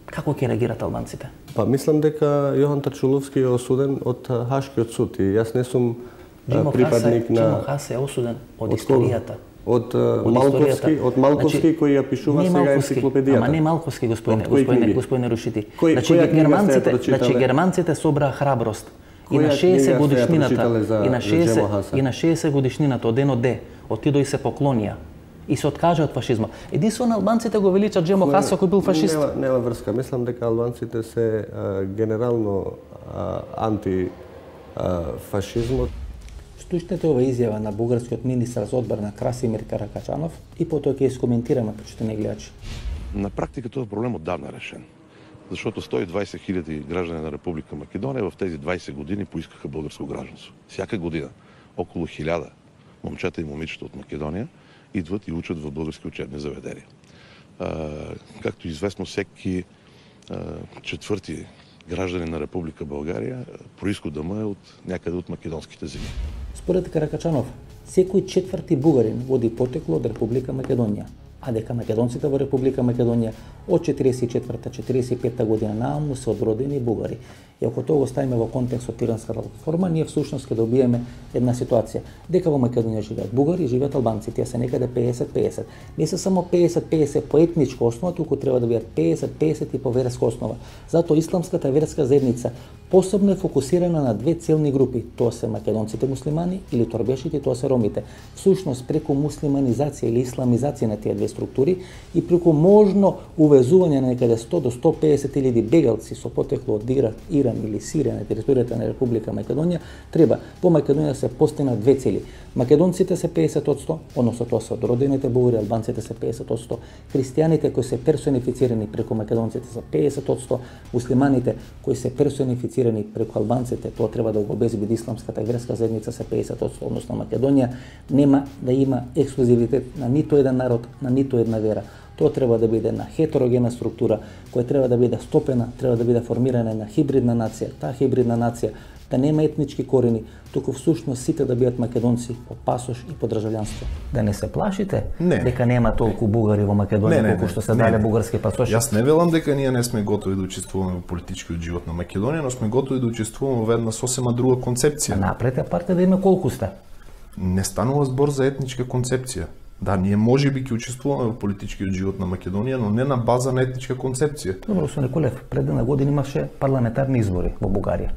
како ќе реагират албанците? Па мислам дека Јохан Тарчуловски е осуден од Хашкиот суд и јас не сум припадник на... Джемо Хаса е осуден од историјата. Од Малковски кој ја пишува сега енциклопедијата. Ама не Малковски, господине Рушити. Значи германците собраа храброст и на 60 годишнината од денот Д отидоа и се поклонија и се откажа од фашизмот. Единствено албанците го величат Джемо Хаса кој бил фашист. Нема врска. Мислам дека албанците се генерално анти фашизмот. Слушнете ова изјава на бугарскиот министар за одбрана Красимир Каракачанов и потоа ќе искоментираме, почитувани гледачи. На практика тоа е проблем оддавна решен. Зашто 120.000 граждани на Република Македонија в тези 20 години поискаха българско гражданство. Всяка година околу 1000 момчета и момичета од Македонија идват и учат во български учебни заведенија. както известно, всеки четвърти гражданин на Република България, произхода му е от някъде от македонските земи. Според Каракачанов, секој четврти бугарин води потекло од Република Македонија, а дека македонците во Република Македонија од 44-45 година нааму се одродени бугари. И ако тоа го ставиме во контекст од Тиранската платформа, ние всушност ќе добиеме една ситуација дека во Македонија живеат бугари и живеат албанци, тие се некаде 50-50. Не се само 50-50 по етничка основа, туку треба да бидат 50-50 и по верска основа. Затоа исламската верска заедница посебно е фокусирана на две целни групи. Тоа се македонците муслимани или торбешите, тоа се ромите. Всушност преку муслиманизација или исламизација на тие две структури и преку можно увезување на некаде 100 до 150 илјади бегалци со потекло од Иран или Сирија на територијата на Република Македонија, треба по Македонија се постигнат две цели. Македонците се 50%, односно тоа се одродените бугари, албанците се 50%, христијаните кои се персонифицирани преку македонците се 50%, муслиманите кои се персонифицирани преку албанците, тоа треба да го обезбеди исламската верска заедница се 50%, односно Македонија нема да има ексклузивитет на ниту еден народ, на ниту една вера. Тоа треба да биде една хетерогена структура, која треба да биде стопена, треба да биде формирана една хибридна нација. Таа хибридна нација да нема етнички корени, туку всушност сите да бидат македонци по пасош и по државјанство. Да не се плашите дека нема толку бугари во Македонија колку што се дале бугарски пасоши. Јас не велам дека ние не сме готови да учествуваме во политичкиот живот на Македонија, но сме готови да учествуваме во една сосема друга концепција. Напред е партија да има колку сте. Не станува збор за етничка концепција. Да, ние можеби ќе учествуваме во политичкиот живот на Македонија, но не на база на етничка концепција. Добро, господин Николев, пред една година имаше парламентарни избори во Бугарија.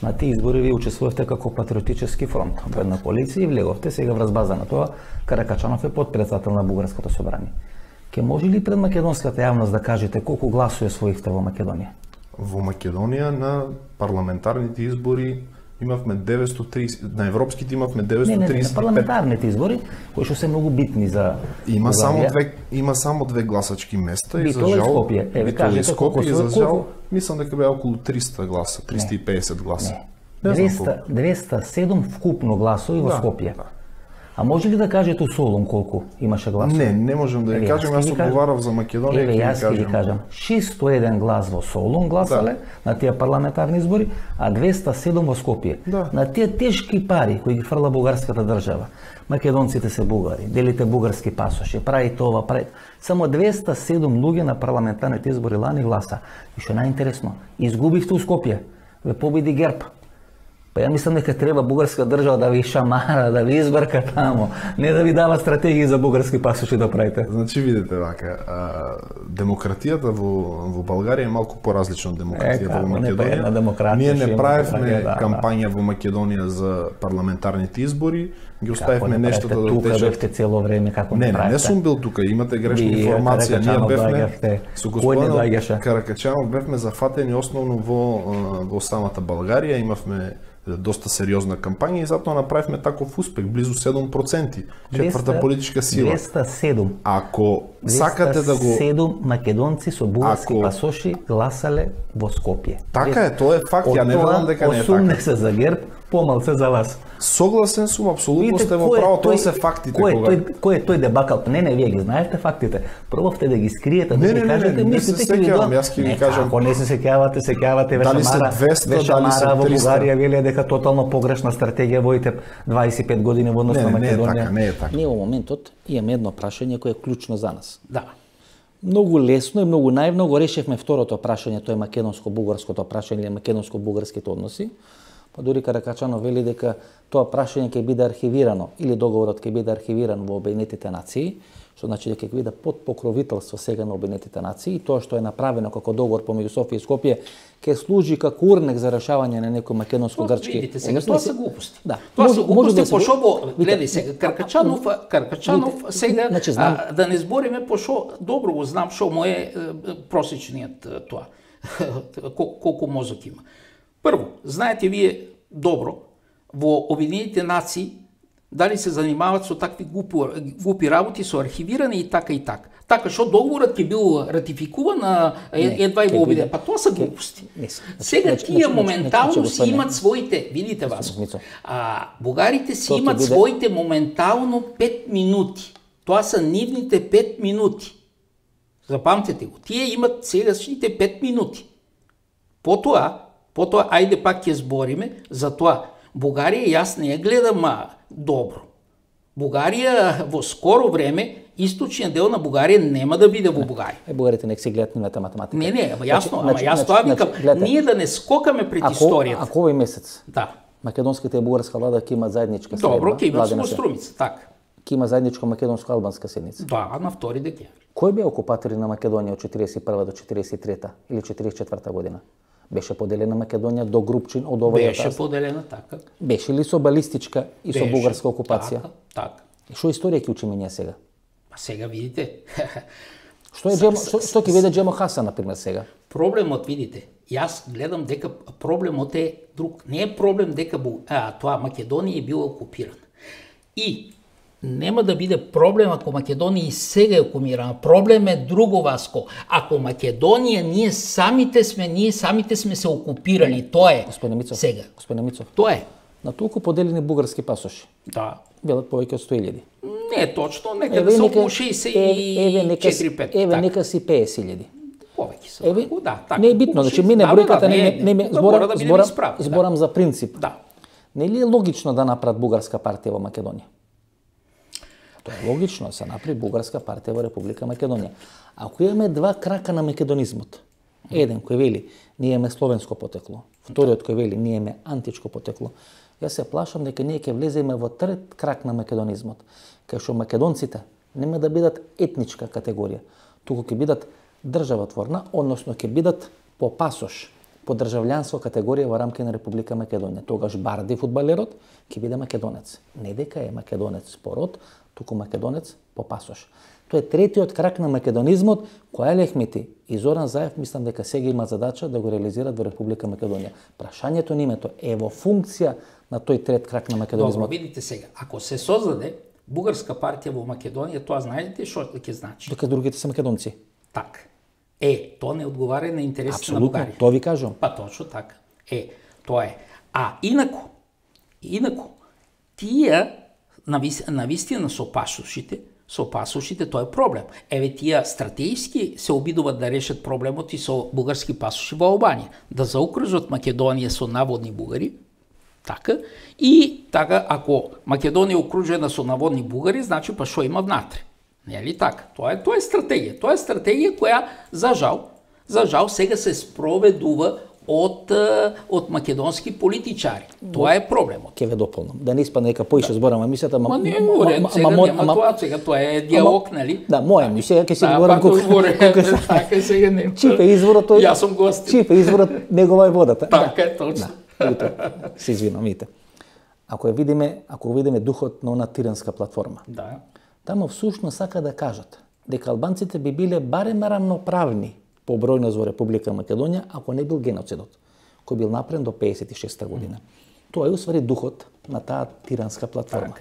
На тие избори ви учествувавте како патриотички фронт во една коалиција и влеговте. Сега врз база на тоа Каракачанов е подпредседател на Бугарското собрание. Ке може ли пред македонската јавност да кажете колку гласови освоивте во Македонија? Во Македонија на парламентарните избори имавме 930, на европските имавме 935. Не, на парламентарните избори, кои што се многу битни за Има само две гласачки места и за жал Битола и Скопје и за жал мислам дека беа околу 300 гласа, 350 гласа. 207 вкупно гласови во Скопје. А може ли да кажете у Солун колку имаше гласови? Не можам да ви кажам, јас одговарав за Македонија. Јас ќе ви кажам, 601 глас во Солун гласале на тие парламентарни избори, а 207 во Скопје. На тие тешки пари кои ги фрла бугарската држава. Македонците се бугари, делите бугарски пасоши, правите ова, правите. Само 207 луѓе на парламентарните избори лани гласа. И што најинтересно, изгубивте у Скопје, ве победи ГЕРБ. Па ја мислам дека треба бугарска држава да ви шамара, да ви избрка тамо, не да ви дава стратегии за бугарски пасоши да правите. Значи видите вака, демократијата во Българија е малку поразлична од демократијата во Македонија. Ние не правевме кампања во Македонија за парламентарните избори, ги оставивме нештата да течат. Тука бевте цело време, како не правите? Не сум бил тука, имате грешна информација. Ние бевме со господинот Каракачанов бевме зафатени основно во самата Българија, имавме доста сериозна кампања и затоа направивме таков успех, близу 7%, четврта политичка сила. 207. Ако сакате да го 207 македонци со бугарски пасоши гласале во Скопје. Така е, тоа е факт, ја не велам дека не е така. 80 за ГЕРБ, помалце за вас. Согласен сум, апсолутно сте во право, тоа се фактите. Кој е тој дебакал? Не, вие ги знаете фактите. Пробавте да ги скриете, да ги кажете, мислите ќе ви дадам. Јас ќе ви кажам. Ако не се сеќавате, Вешамара во Бугарија веле дека тотално погрешна стратегија водите 25 години во однос на Македонија. Не е така. Ние во моментот имаме едно прашање кое е клучно за нас. Да. Многу лесно и многу најмногу решивме второто прашање, тоа е македонско-бугарското прашање или македонско-бугарските односи. Па дури Каракачанов вели дека тоа прашање ќе биде архивирано или договорот ќе биде архивиран во Обединетите нации, што значи дека ќе биде под покровителство сега на Обединетите нации и тоа што е направено како договор помеѓу Софија и Скопје ќе служи како урнек за решавање на некој македонско-грчки. Видите сега, тоа се глупости. Да. Тоа се глупости пошо гледај сега Каракачанов сега да не збориме пошо добро го знам што му е просечниот тоа. Колку мозок има. Прво, знаете вие добро, во Обединетите нации дали се занимаваат со такви глупи работи, со архивирани и така и така. Така што договорот ќе бил ратификуван едва и во Обединетите. Па тоа се глупости. Сега тие моментално си имат своите, видите вас, бугарите си имат своите моментално 5 минути. Тоа се нивните 5 минути. Запамтете го. Тие имат сегашните 5 минути. Потоа, ајде пак ќе збориме за тоа. Бугарија, јас не ја гледам добро. Бугарија во скоро време, источниот дел на Бугарија нема да биде во Бугарија. Бугарите нека си гледат нивната математика. Не, јасно, јас тоа викам, ние да не скокаме пред историјата. Ако овој месец да. македонската и бугарска влада ќе имат заедничка седница. Добро, ќе имат во Струмица, така. Ќе има заедничка македонско-албанска седница. Да, на 2 декември. Кои беа окупатори на Македонија од 41 до 43 или 44 година? Беше поделена Македонија до групчин од овој Беше поделена така. Беше ли со балистичка и со бугарска окупација? Така. И што историја ќе учиме ние сега? Па сега видите. Што ќе биде Джемо Хасан, например, сега? Проблемот, видите, јас гледам дека проблемот е друг. Не е проблем дека тоа Македонија е била окупирана. И нема да биде проблем ако Македонија и сега е окупирана. Проблем е друго, Васко. Ако Македонија ние самите сме се окупирали, тоа е. Господине Мицов, сега. Господине Мицов. Тоа е. На толку поделени бугарски пасоши. Да. Велат повеќе од 100.000. Не е точно, нека да се околу 64-5. Еве нека си 50.000. Повеќе се. Да, така. Не е битно, значи мене бројката не зборам за принцип. Да. Нели е логично да направат бугарска партија во Македонија? Тоа е логично, се направи бугарска партија во Република Македонија. Ако имаме два крака на македонизмот, еден кој вели ние имаме словенско потекло, вториот кој вели ние имаме античко потекло, јас се плашам дека ние ќе влеземе во трет крак на македонизмот, кај што македонците нема да бидат етничка категорија, туку ќе бидат државотворна, односно ќе бидат по пасош, по државлjanство категорија во рамки на Република Македонија. Тогаш Барди, фудбалерот, ќе биде македонец. Не дека е македонец по род, туку македонец по пасош. Тоа е третиот крак на македонизмот, кој Лехмети и Зоран Заев мислам дека сега има задача да го реализираат во Република Македонија. Прашањето на името е во функција на тој трет крак на македонизмот. Добро, видите сега, ако се создаде бугарска партија во Македонија, тоа знаете што ќе значи? Дека другите се македонци. Така. Тоа не одговара на интересите на Бугарија. Тоа ви кажувам. Па точно така. Тоа е. А инаку, тие навистина со пасошите, тоа е проблем. Еве тие стратејски се обидуваат да решат проблемот и со бугарски пасоши во Албанија, да заокружат Македонија со наводни бугари, така, и така ако Македонија е окружена со наводни бугари, значи па што има внатре. Нели така? Тоа е стратегија. Тоа е стратегија која за жал сега се спроведува од македонски политичари. Тоа е проблемот. Ке ве дополнам. Да не испадне дека поише зборам емисијата, сега тоа е диалог, нели? Да, моја емисија ќе се зборам така сега не. Чиф е изворот тој. Јас сум гост. Чиф е изворот негова е водата. Така е точно. Се извинувам, видите. Ако видиме духот на она тиранска платформа. Да. Тамо всушност сака да кажат дека албанците би биле барем рамноправни по бројност во Република Македонија ако не бил геноцидот, кој бил направен до 56 година. Тоа е усвари духот на таа тиранска платформа.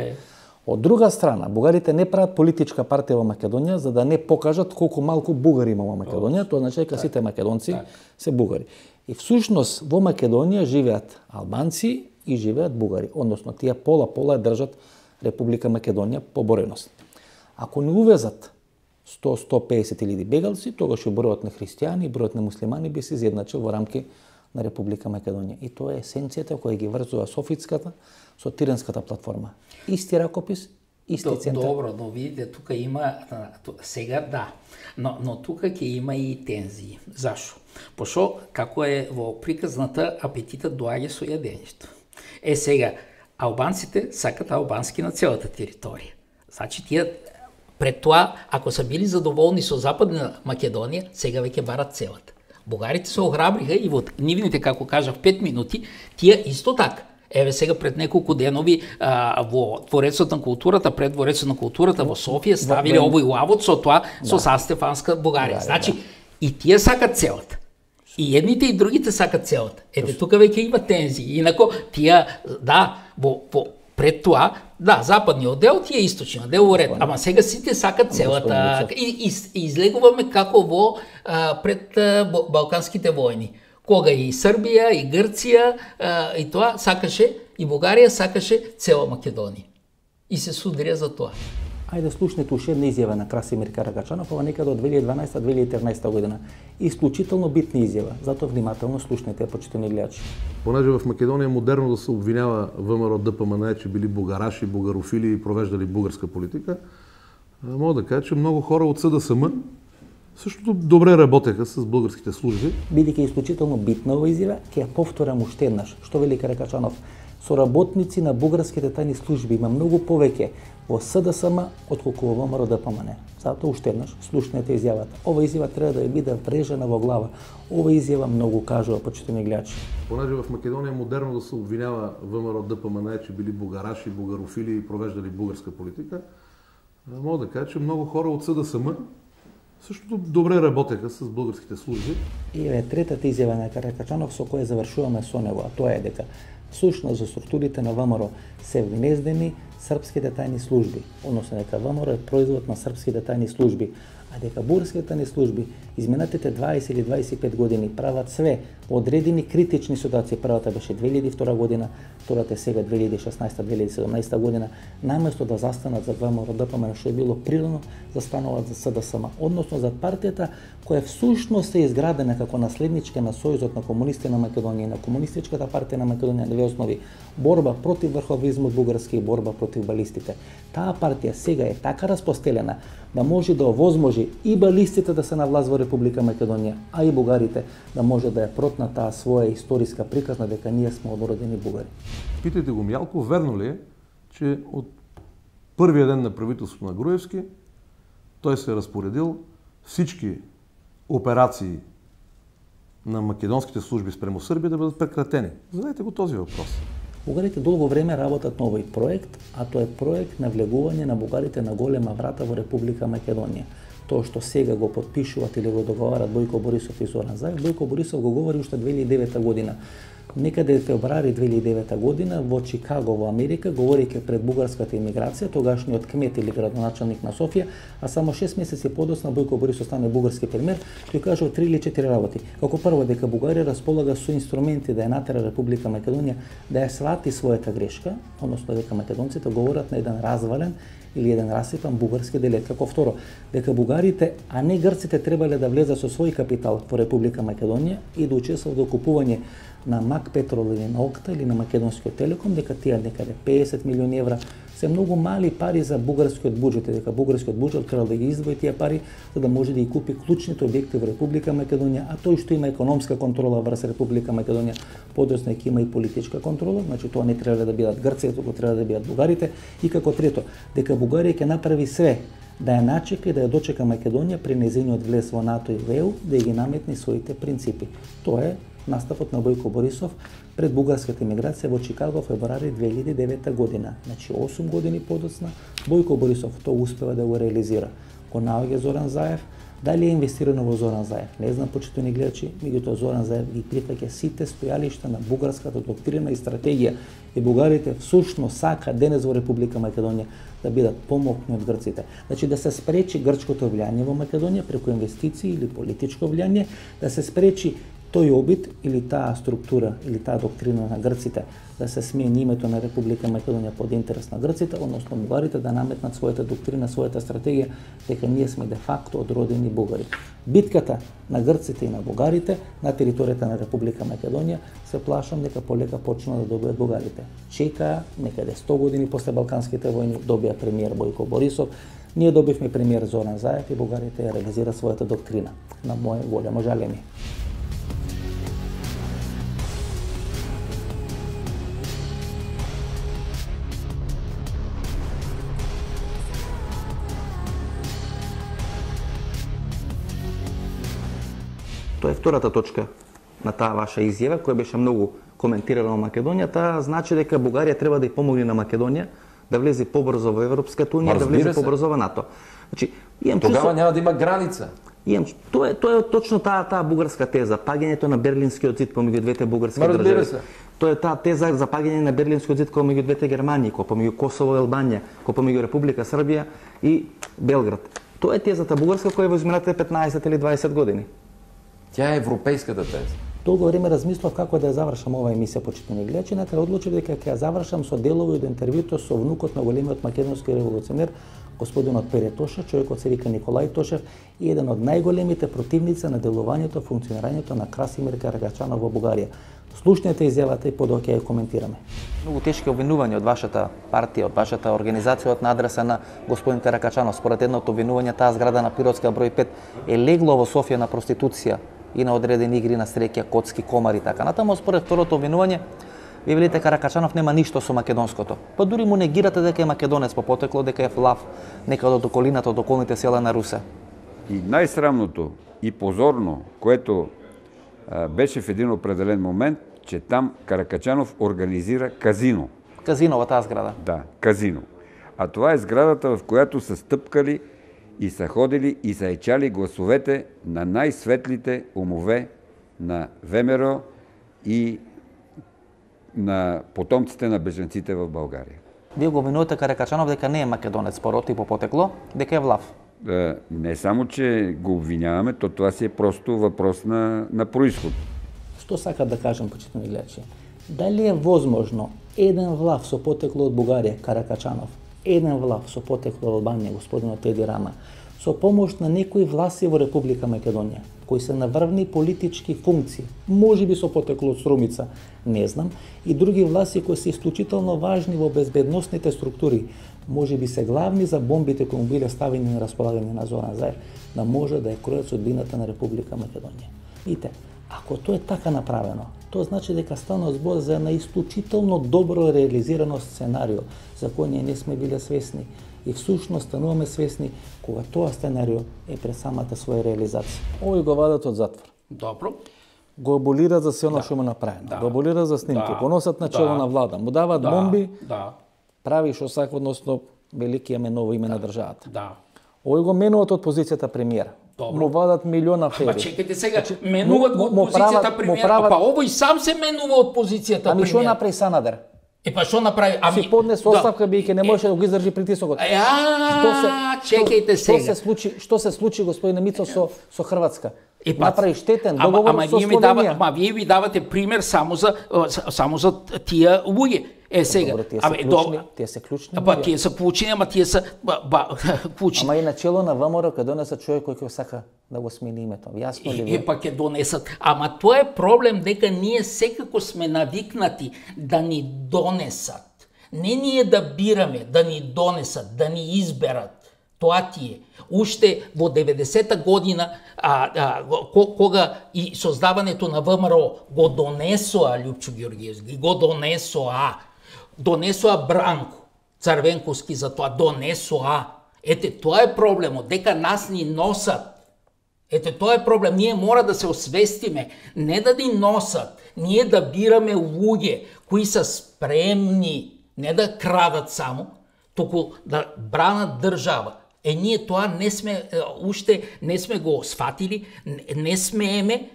Од друга страна, бугарите не прават политичка партија во Македонија за да не покажат колку малку бугари има во Македонија, тоа значи дека сите македонци се бугари. И всушност во Македонија живеат албанци и живеат бугари, односно тие пола-пола држат Република Македонија по бројност. Ако не увезат 100-150.000 бегалци, тогаш и бројот на христијани и бројот на муслимани би се изедначил во рамки на Република Македонија. И тоа е есенцијата која ги врзува Софитската со Тиранската платформа. Исти ракопис, исти центар. Добро, но видите, тука има сега да, но тука ќе има и тензии. Зашо? Пошто како е во приказната апетитот доаѓа со јадењето. Сега албанците сакат албански на целата територија. Значи тие пред тоа, ако се били задоволни со Западна Македонија, сега веќе барат целата. Бугарите се ограбриха и во нивните, како кажав, 5 минути, тие исто така. Еве сега пред неколку денови во Дворецот на културата, пред Дворецот на културата во Софија ставиле овој лавот со тоа, со Састефанска Бугарија. Значи, и тие сакат целата. И едните и другите сакат целата. Ете, тука веќе има тензии. Инако, тие, да, пред тоа, да, западниот дел, тие источниот дел во ред. Ама сега сите сакат целата. И излегуваме како во пред Балканските војни. Кога и Србија, и Грција, и тоа сакаше, и Бугарија сакаше цела Македонија. И се судрија за тоа. Ајде слушнете уште една изјава на Красимир Каракачанов, ова некаде од 2012-2013 година. Исклучително битна изјава, затоа внимателно слушнете, почитани гледачи. Понеже в Македонија модерно да се обвинява ВМРО ДПМН, че били бугараши, бугарофили и провеждали бугарска политика, мога да кажа, че много хора од СДСМ също добре работеха с българските служби. Бидејќи исклучително битна ова изјава, ќе ја повторам уште еднаш. Што вели Каракачанов? Соработници на бугарските тајни служби има многу повеќе во СДСМ отколку во ВМРО ДПМН. Затоа уште еднаш слушнете изјавата. Ова изјава треба да ја биде врежена во глава. Ова изјава многу кажува, почитани гледачи. Понеже в Македонија модерно да се обвинява ВМРО ДПМН, че били бугараши, бугарофили и провеждали бугарска политика, мога да кажа, че много хора од СДСМ също добре работеха с българските служби. И е третата изјава на Каракачанов со која завршуваме со него, а тоа е дека всушност за структурите на ВМРО се внездени српските тајни служби, односно дека ВМРО е производ на српските тајни служби, а дека бугарските тајни служби изминатите 20 или 25 години прават све во одредени критични ситуации. Првата беше 2002 година, втората е сега 2016-2017 година, наместо да застанат за ВМРО ДПМН, што е било природно, застануваат за СДСМ, односно за партијата која всушност е изградена како наследничка на Сојузот на комунисти на Македонија и на Комунистичката партија на Македонија на две основи: борба против врховизмот бугарски и борба против балистите. Таа партија сега е така распостелена да може да овозможи и балистите да се на власт во Република Македонија, а и бугарите да може да ја протна таа своја историска приказна дека ние сме одродени бугари. Питайте го Мјалко, верно ли е, че од првиот ден на правителството на Груевски тој се распоредил всички операции на македонските служби спремо Србија да бидат прекратени? Задайте го този въпрос. Бугарите долго време работат на овој проект, а тоа е проект на влегување на бугарите на голема врата во Република Македонија. Тоа што сега го подпишуваат или го договарат Бојко Борисов и Зоран Заев, Бојко Борисов го говори уште 2009 година. Некаде февруари 2009 година во Чикаго во Америка, говорејќи пред бугарската имиграција, тогашниот кмет или градоначалник на Софија, а само 6 месеци подоцна Бојко Борисов стане бугарски премиер, тој кажува 3 или 4 работи. Како прво дека Бугарија располага со инструменти да ја натера Република Македонија да ја свати својата грешка, односно дека македонците говорат на еден развален или еден расипан бугарски делет. Како второ, дека бугарите, а не грците, требале да влезат со свој капитал во Република Македонија и да учествуваат во купување на Мак Петрол или на Окта или на Македонскиот Телеком, дека тие некаде 50 милиони евра се многу мали пари за бугарскиот буџет, дека бугарскиот буџет требал да ги издвои тие пари за да може да ги купи клучните објекти во Република Македонија, а тој што има економска контрола врз Република Македонија, подоцна ќе има и политичка контрола, значи тоа не треба да бидат грците, туку треба да бидат бугарите. И како трето, дека Бугарија ќе направи све да ја начека и да ја дочека Македонија при нејзиниот влез во НАТО и ВЕУ, да ги наметни своите принципи. Тоа е наставот на Бојко Борисов пред бугарската имиграција во Чикаго февруари 2009 година. Значи 8 години подоцна Бојко Борисов тоа успева да го реализира. Го наоѓа Зоран Заев. Дали е инвестирано во Зоран Заев? Не знам, почитани гледачи, меѓутоа Зоран Заев ги прифаќа сите стојалишта на бугарската доктрина и стратегија и бугарите всушност сака денес во Република Македонија да бидат помокни од грците. Значи да се спречи грчкото влијание во Македонија преку инвестиции или политичко влијание, да се спречи тој обид или таа структура или таа доктрина на грците да се смени името на Република Македонија под интерес на грците, односно бугарите да наметнат својата доктрина, својата стратегија дека ние сме де факто одродени бугари. Битката на грците и на бугарите на територијата на Република Македонија се плашам дека полека почнува да добијат бугарите. Чекаа некаде 100 години после Балканските војни, добија премиер Бојко Борисов, ние добивме премиер Зоран Заев и бугарите ја реализира својата доктрина. На моје големо жалење. Тоа е втората точка на таа ваша изјава, која беше многу коментирана во Македонија. Таа значи дека Бугарија треба да ја помогне на Македонија да влезе побрзо во Европската унија, да влезе побрзо во НАТО. Значи, тогава нема да има граница. Тоа е точно таа бугарска теза, паѓањето на Берлинскиот зид помеѓу двете бугарски држави. Тоа е таа теза за паѓање на Берлинскиот зид помеѓу двете Германии, помеѓу Косово и Албанија, помеѓу Република Србија и Белград. Тоа е тезата бугарска која во изминатите 15 или 20 години. Тя е европейската теза. Долго време размислав како да ја завршам оваа емисија, почитани гледачи, на крај одлучив дека ќе ја завршам со делови од интервјуто со внукот на големиот македонски револуционер Господинот Пере Тошев, човекот се вика Николај Тошев, е еден од најголемите противници на делувањето, функционирањето на Красимир Каракачанов во Бугарија. Слушнете изјавата и подоа ќе ја коментираме. Многу тешки обвинувања од вашата партија, од вашата организација на адреса на господин Каракачанов. Според едното обвинување, таа зграда на Пиротска број 5 е легло во Софија на проституција и на одредени игри на среќа, коцки, комари и така натаму. Според второто обвинување, ви велите Каракачанов нема ништо со македонското. Па дури му негирате дека е македонец по потекло, дека е влав некаде од околината, од околните села на Русе. И најсрамното и позорно, което беше в един определен момент, че там Каракачанов организира казино. Казино во таа зграда? Да, казино. А това е зградата, в която са стъпкали и са ходили и са ечали гласовете на най-светлите умове на ВМРО и на потомците на бежанците в България. Вие го обвинувате Каракачанов дека не е македонец по род и по потекло, дека е влав. Не само, че го обвиняваме, то това си е просто въпрос на происход. Што сакат да кажем, почитани гледачи? Дали е возможно еден влав со потекло од Бугарија, Каракачанов, еден влав со потекло од Албанија, господинот Еди Рама, со помош на некои власти во Република Македонија, кои се на врвни политички функции, можеби со потекло од Струмица, не знам, и други власти кои се исклучително важни во безбедносните структури, можеби се главни за бомбите кои му биле ставени на располагање на Зоран Заев, да може да ја кројат судбината на Република Македонија. Видите, ако тоа е така направено, тоа значи дека станува збор за една исклучително добро реализирано сценарио, за кој ние не сме биле свесни. И всушност стануваме свесни кога тоа сценарио е пред самата своја реализација. Овој го вадат од затвор. Добро. Го аболират за се оно што му направено. Го аболират за снимки, го носат на чело на влада, му дават бомби, прави што сака, односно велики име, ново име на државата. Овој го менуват од позицијата премиер. Му вадат милион афери. Ама чекайте сега, менуват го од позицијата премиер, па овој сам се менува од позицијата премиер. Ами што направи Санадер? Па што направи? Си поднес оставка, бидејќи не можеше да го издржи притисокот. Чекајте сега. Што се случи, господине Мицо, со Хрватска? Направи штетен договор со Словенија. Ама вие ми давате пример само за тие луѓе. Сега. Тие се клучни. Тие се клучни, ама тие се клучни. Ама и начело на ВМРО кај донесат човек кој ќе сака да го смени името. Јасно ли ви? Па ќе донесат. Ама тоа е проблем дека ние секако сме навикнати да ни донесат. Не ние да бираме, да ни донесат, да ни изберат. Тоа ти е. Уште во 90-та година, кога и создаването на ВМРО го донесоа Лјупчо Ѓорѓиевски, го донесоа Бранко Црвенковски за тоа, донесоа. Ете, тоа е проблемот, дека нас ни носат. Ете, тоа е проблем. Ние мора да се освестиме, не да ни носат, ние да бираме луѓе кои се спремни, не да крадат само, туку да бранат држава. Ние тоа не сме, уште не сме го сфатили, не смееме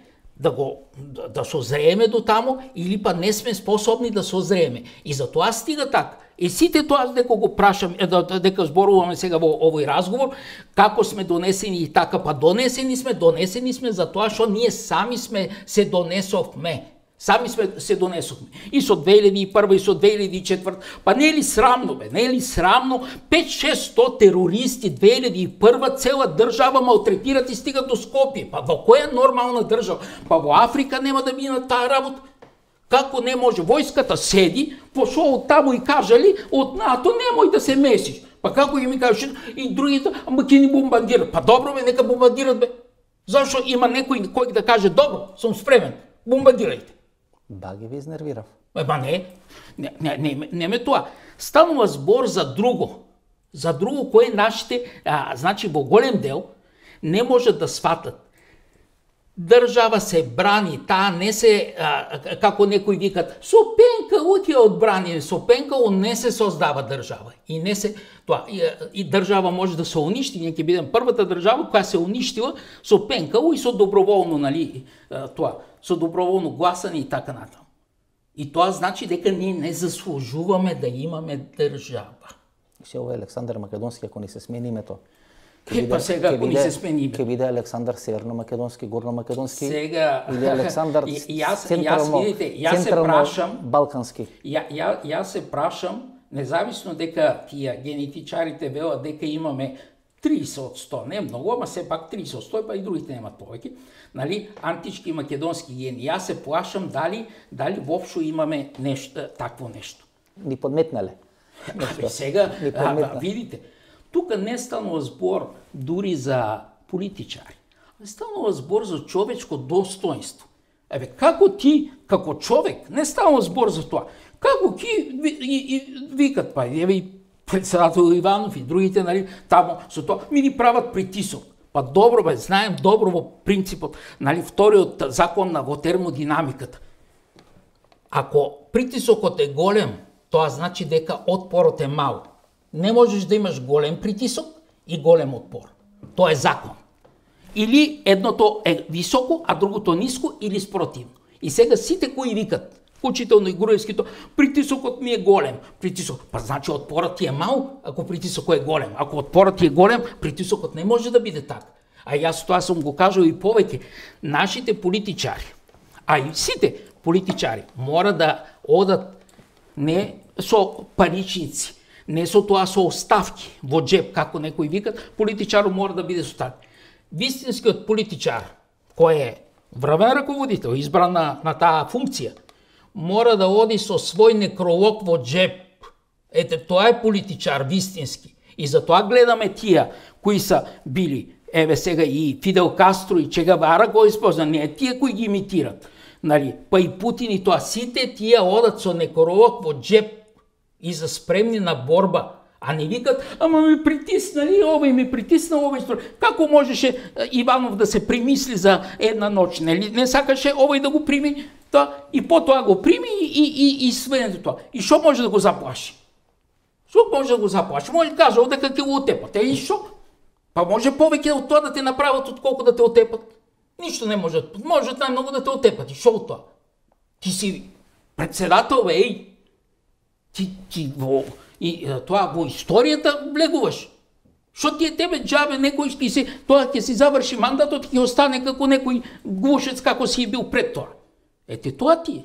да созрееме до таму, или па не сме способни да созрееме. И за тоа стига така. И сите тоа дека го прашам, дека зборуваме сега во овој разговор, како сме донесени и така, па донесени сме за тоа што ние сами сме се донесовме. Сами сме се донесохме. И со 2001 и со 2004. Па не е ли срамно, бе? Не е ли срамно? 5-600 терористи 2001 цела држава малтретират и стигат до Скопје. Па во која нормална држава? Па во Африка нема да минат таа работа. Како не може? Војската седи, пошол од таму и кажали од НАТО немој да се месиш. Па како ги ми кажеш и другите, ама ќе ни бомбардират. Па добро бе, нека бомбардират бе. Зашо има некој кој да каже добро, сум спремен, бомбардирајте. Баги ви изнервирав. Ема не ме тоа. Станува збор за друго. За друго кое нашите, значи во голем дел, не можат да сватат. Држава се брани, таа не се, како некои викат, со пенкало ќе одбрани, со пенкало не се создава држава. И не се, тоа, и држава може да се уништи, ние ќе бидем првата држава која се уништила со пенкало и со доброволно, нали, тоа, со доброволно гласање и така натаму. И тоа значи дека ние не заслужуваме да имаме држава. Се ова Александар Македонски, ако ни се смени името. Па сега, ако ни се смени името. Ќе биде Александар Северно-македонски, Горно-македонски, сега, или Александар Централно-балкански. Јас се прашам независно дека тие генетичарите велат дека имаме 30 од 100, не многу, ама се пак 30 од 100, па и другите немат повеќе, нали, антички македонски гени. Јас се плашам дали воопшто имаме такво нешто. Ни подметнале. Сега, видите, тука не станува збор дури за политичари. Станува збор за човечко достоинство. Како ти, како човек, не станува збор за тоа. Како викат, па, и председател Иванов и другите, нали, тамо, со тоа, ми ни прават притисок. Па добро, знаем добро во принципот, нали, вториот закон во термодинамиката. Ако притисокот е голем, тоа значи дека отпорот е мал. Не можеш да имаш голем притисок и голем отпор. Тоа е закон. Или едното е високо, а другото ниско, или спротивно. И сега сите кои викат, включително и Груевскито, притисокот ми е голем. Притисок, па значи отпорот ти е мал, ако притисокот е голем. Ако отпорот ти е голем, притисокот не може да биде така. А јас тоа сум го кажал и повеќе. Нашите политичари, а и сите политичари, мора да одат не со паричници, не со тоа со оставки во джеб, како некои викат, политичарот мора да биде со така. Вистинскиот политичар, кој е врвен раководител, избран на таа функција, мора да оди со свој некролог во джеб. Ете, тоа е политичар вистински. И затоа гледаме тие кои са били, еве сега и Фидел Кастро и Че Гевара го испозна, не тие кои ги имитират. Нали, па и Путин и тоа, сите тие одат со некролог во джеб и за спремни на борба. А не викат, ама ми притиснали, овој ми притиснал, овој строј. Како можеше Иванов да се примисли за една ноќ? Не сакаше овој да го прими, и потоа го прими и сведете тоа. И шо може да го заплаши? Шо може да го заплаши? Може да каже, дека ќе го отепат. И шо? Па може повеќе од тоа да те направат, отколку да те отепат. Ништо не можат. Можат најмногу да те отепат. И шо од тоа? Ти си председател, Ти и тоа во историјата влегуваш. Што ти е тебе џабе, некој тоа ќе си заврши мандатот, ќе остане како некој глушец како си бил пред тоа. Ете тоа ти е.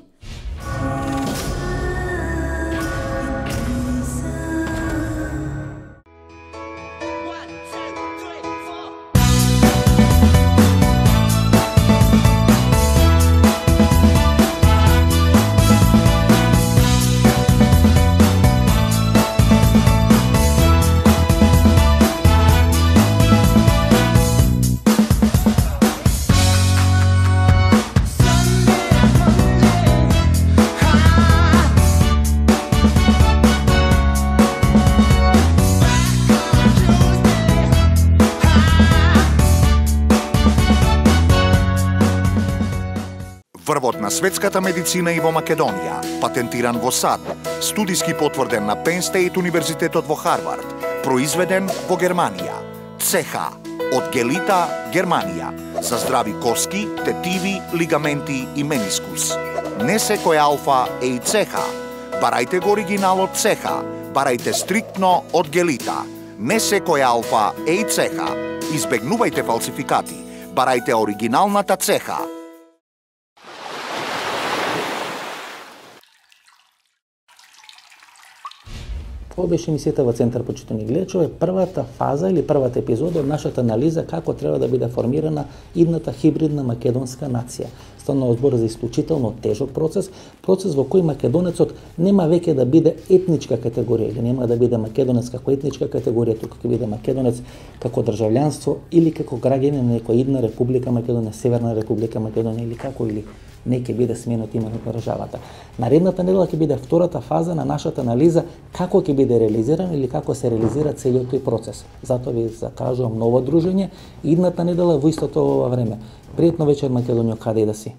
Врвот на светската медицина и во Македонија, патентиран во САД, студиски потврден на Penn State Универзитетот во Харвард, произведен во Германија. ЦХ од Гелита, Германија, за здрави коски, тетиви, лигаменти и менискус. Не секој алфа е и ЦХ. Барајте го оригиналот ЦХ, барајте стриктно од Гелита. Не секој алфа е и ЦХ. Избегнувајте фалсификати, барајте оригиналната ЦХ. Ова беше емисијата во Центар почитувани гледачи, првата фаза или првата епизода од нашата анализа како треба да биде формирана идната хибридна македонска нација. Станува збор за исклучително тежок процес во кој македонецот нема веќе да биде етничка категорија или нема да биде македонец како етничка категорија, туку ќе биде македонец како државјанство или како граѓанин на некоја идна Република Македонија, Северна Република Македонија или како или не ќе биде сменот името на државата. Наредната недела ќе биде втората фаза на нашата анализа како ќе биде реализиран или како се реализира целиот тој процес. Затоа ви закажувам ново дружење идната недела во истото ова време. Пријатно вечер, Македонија, каде и да си.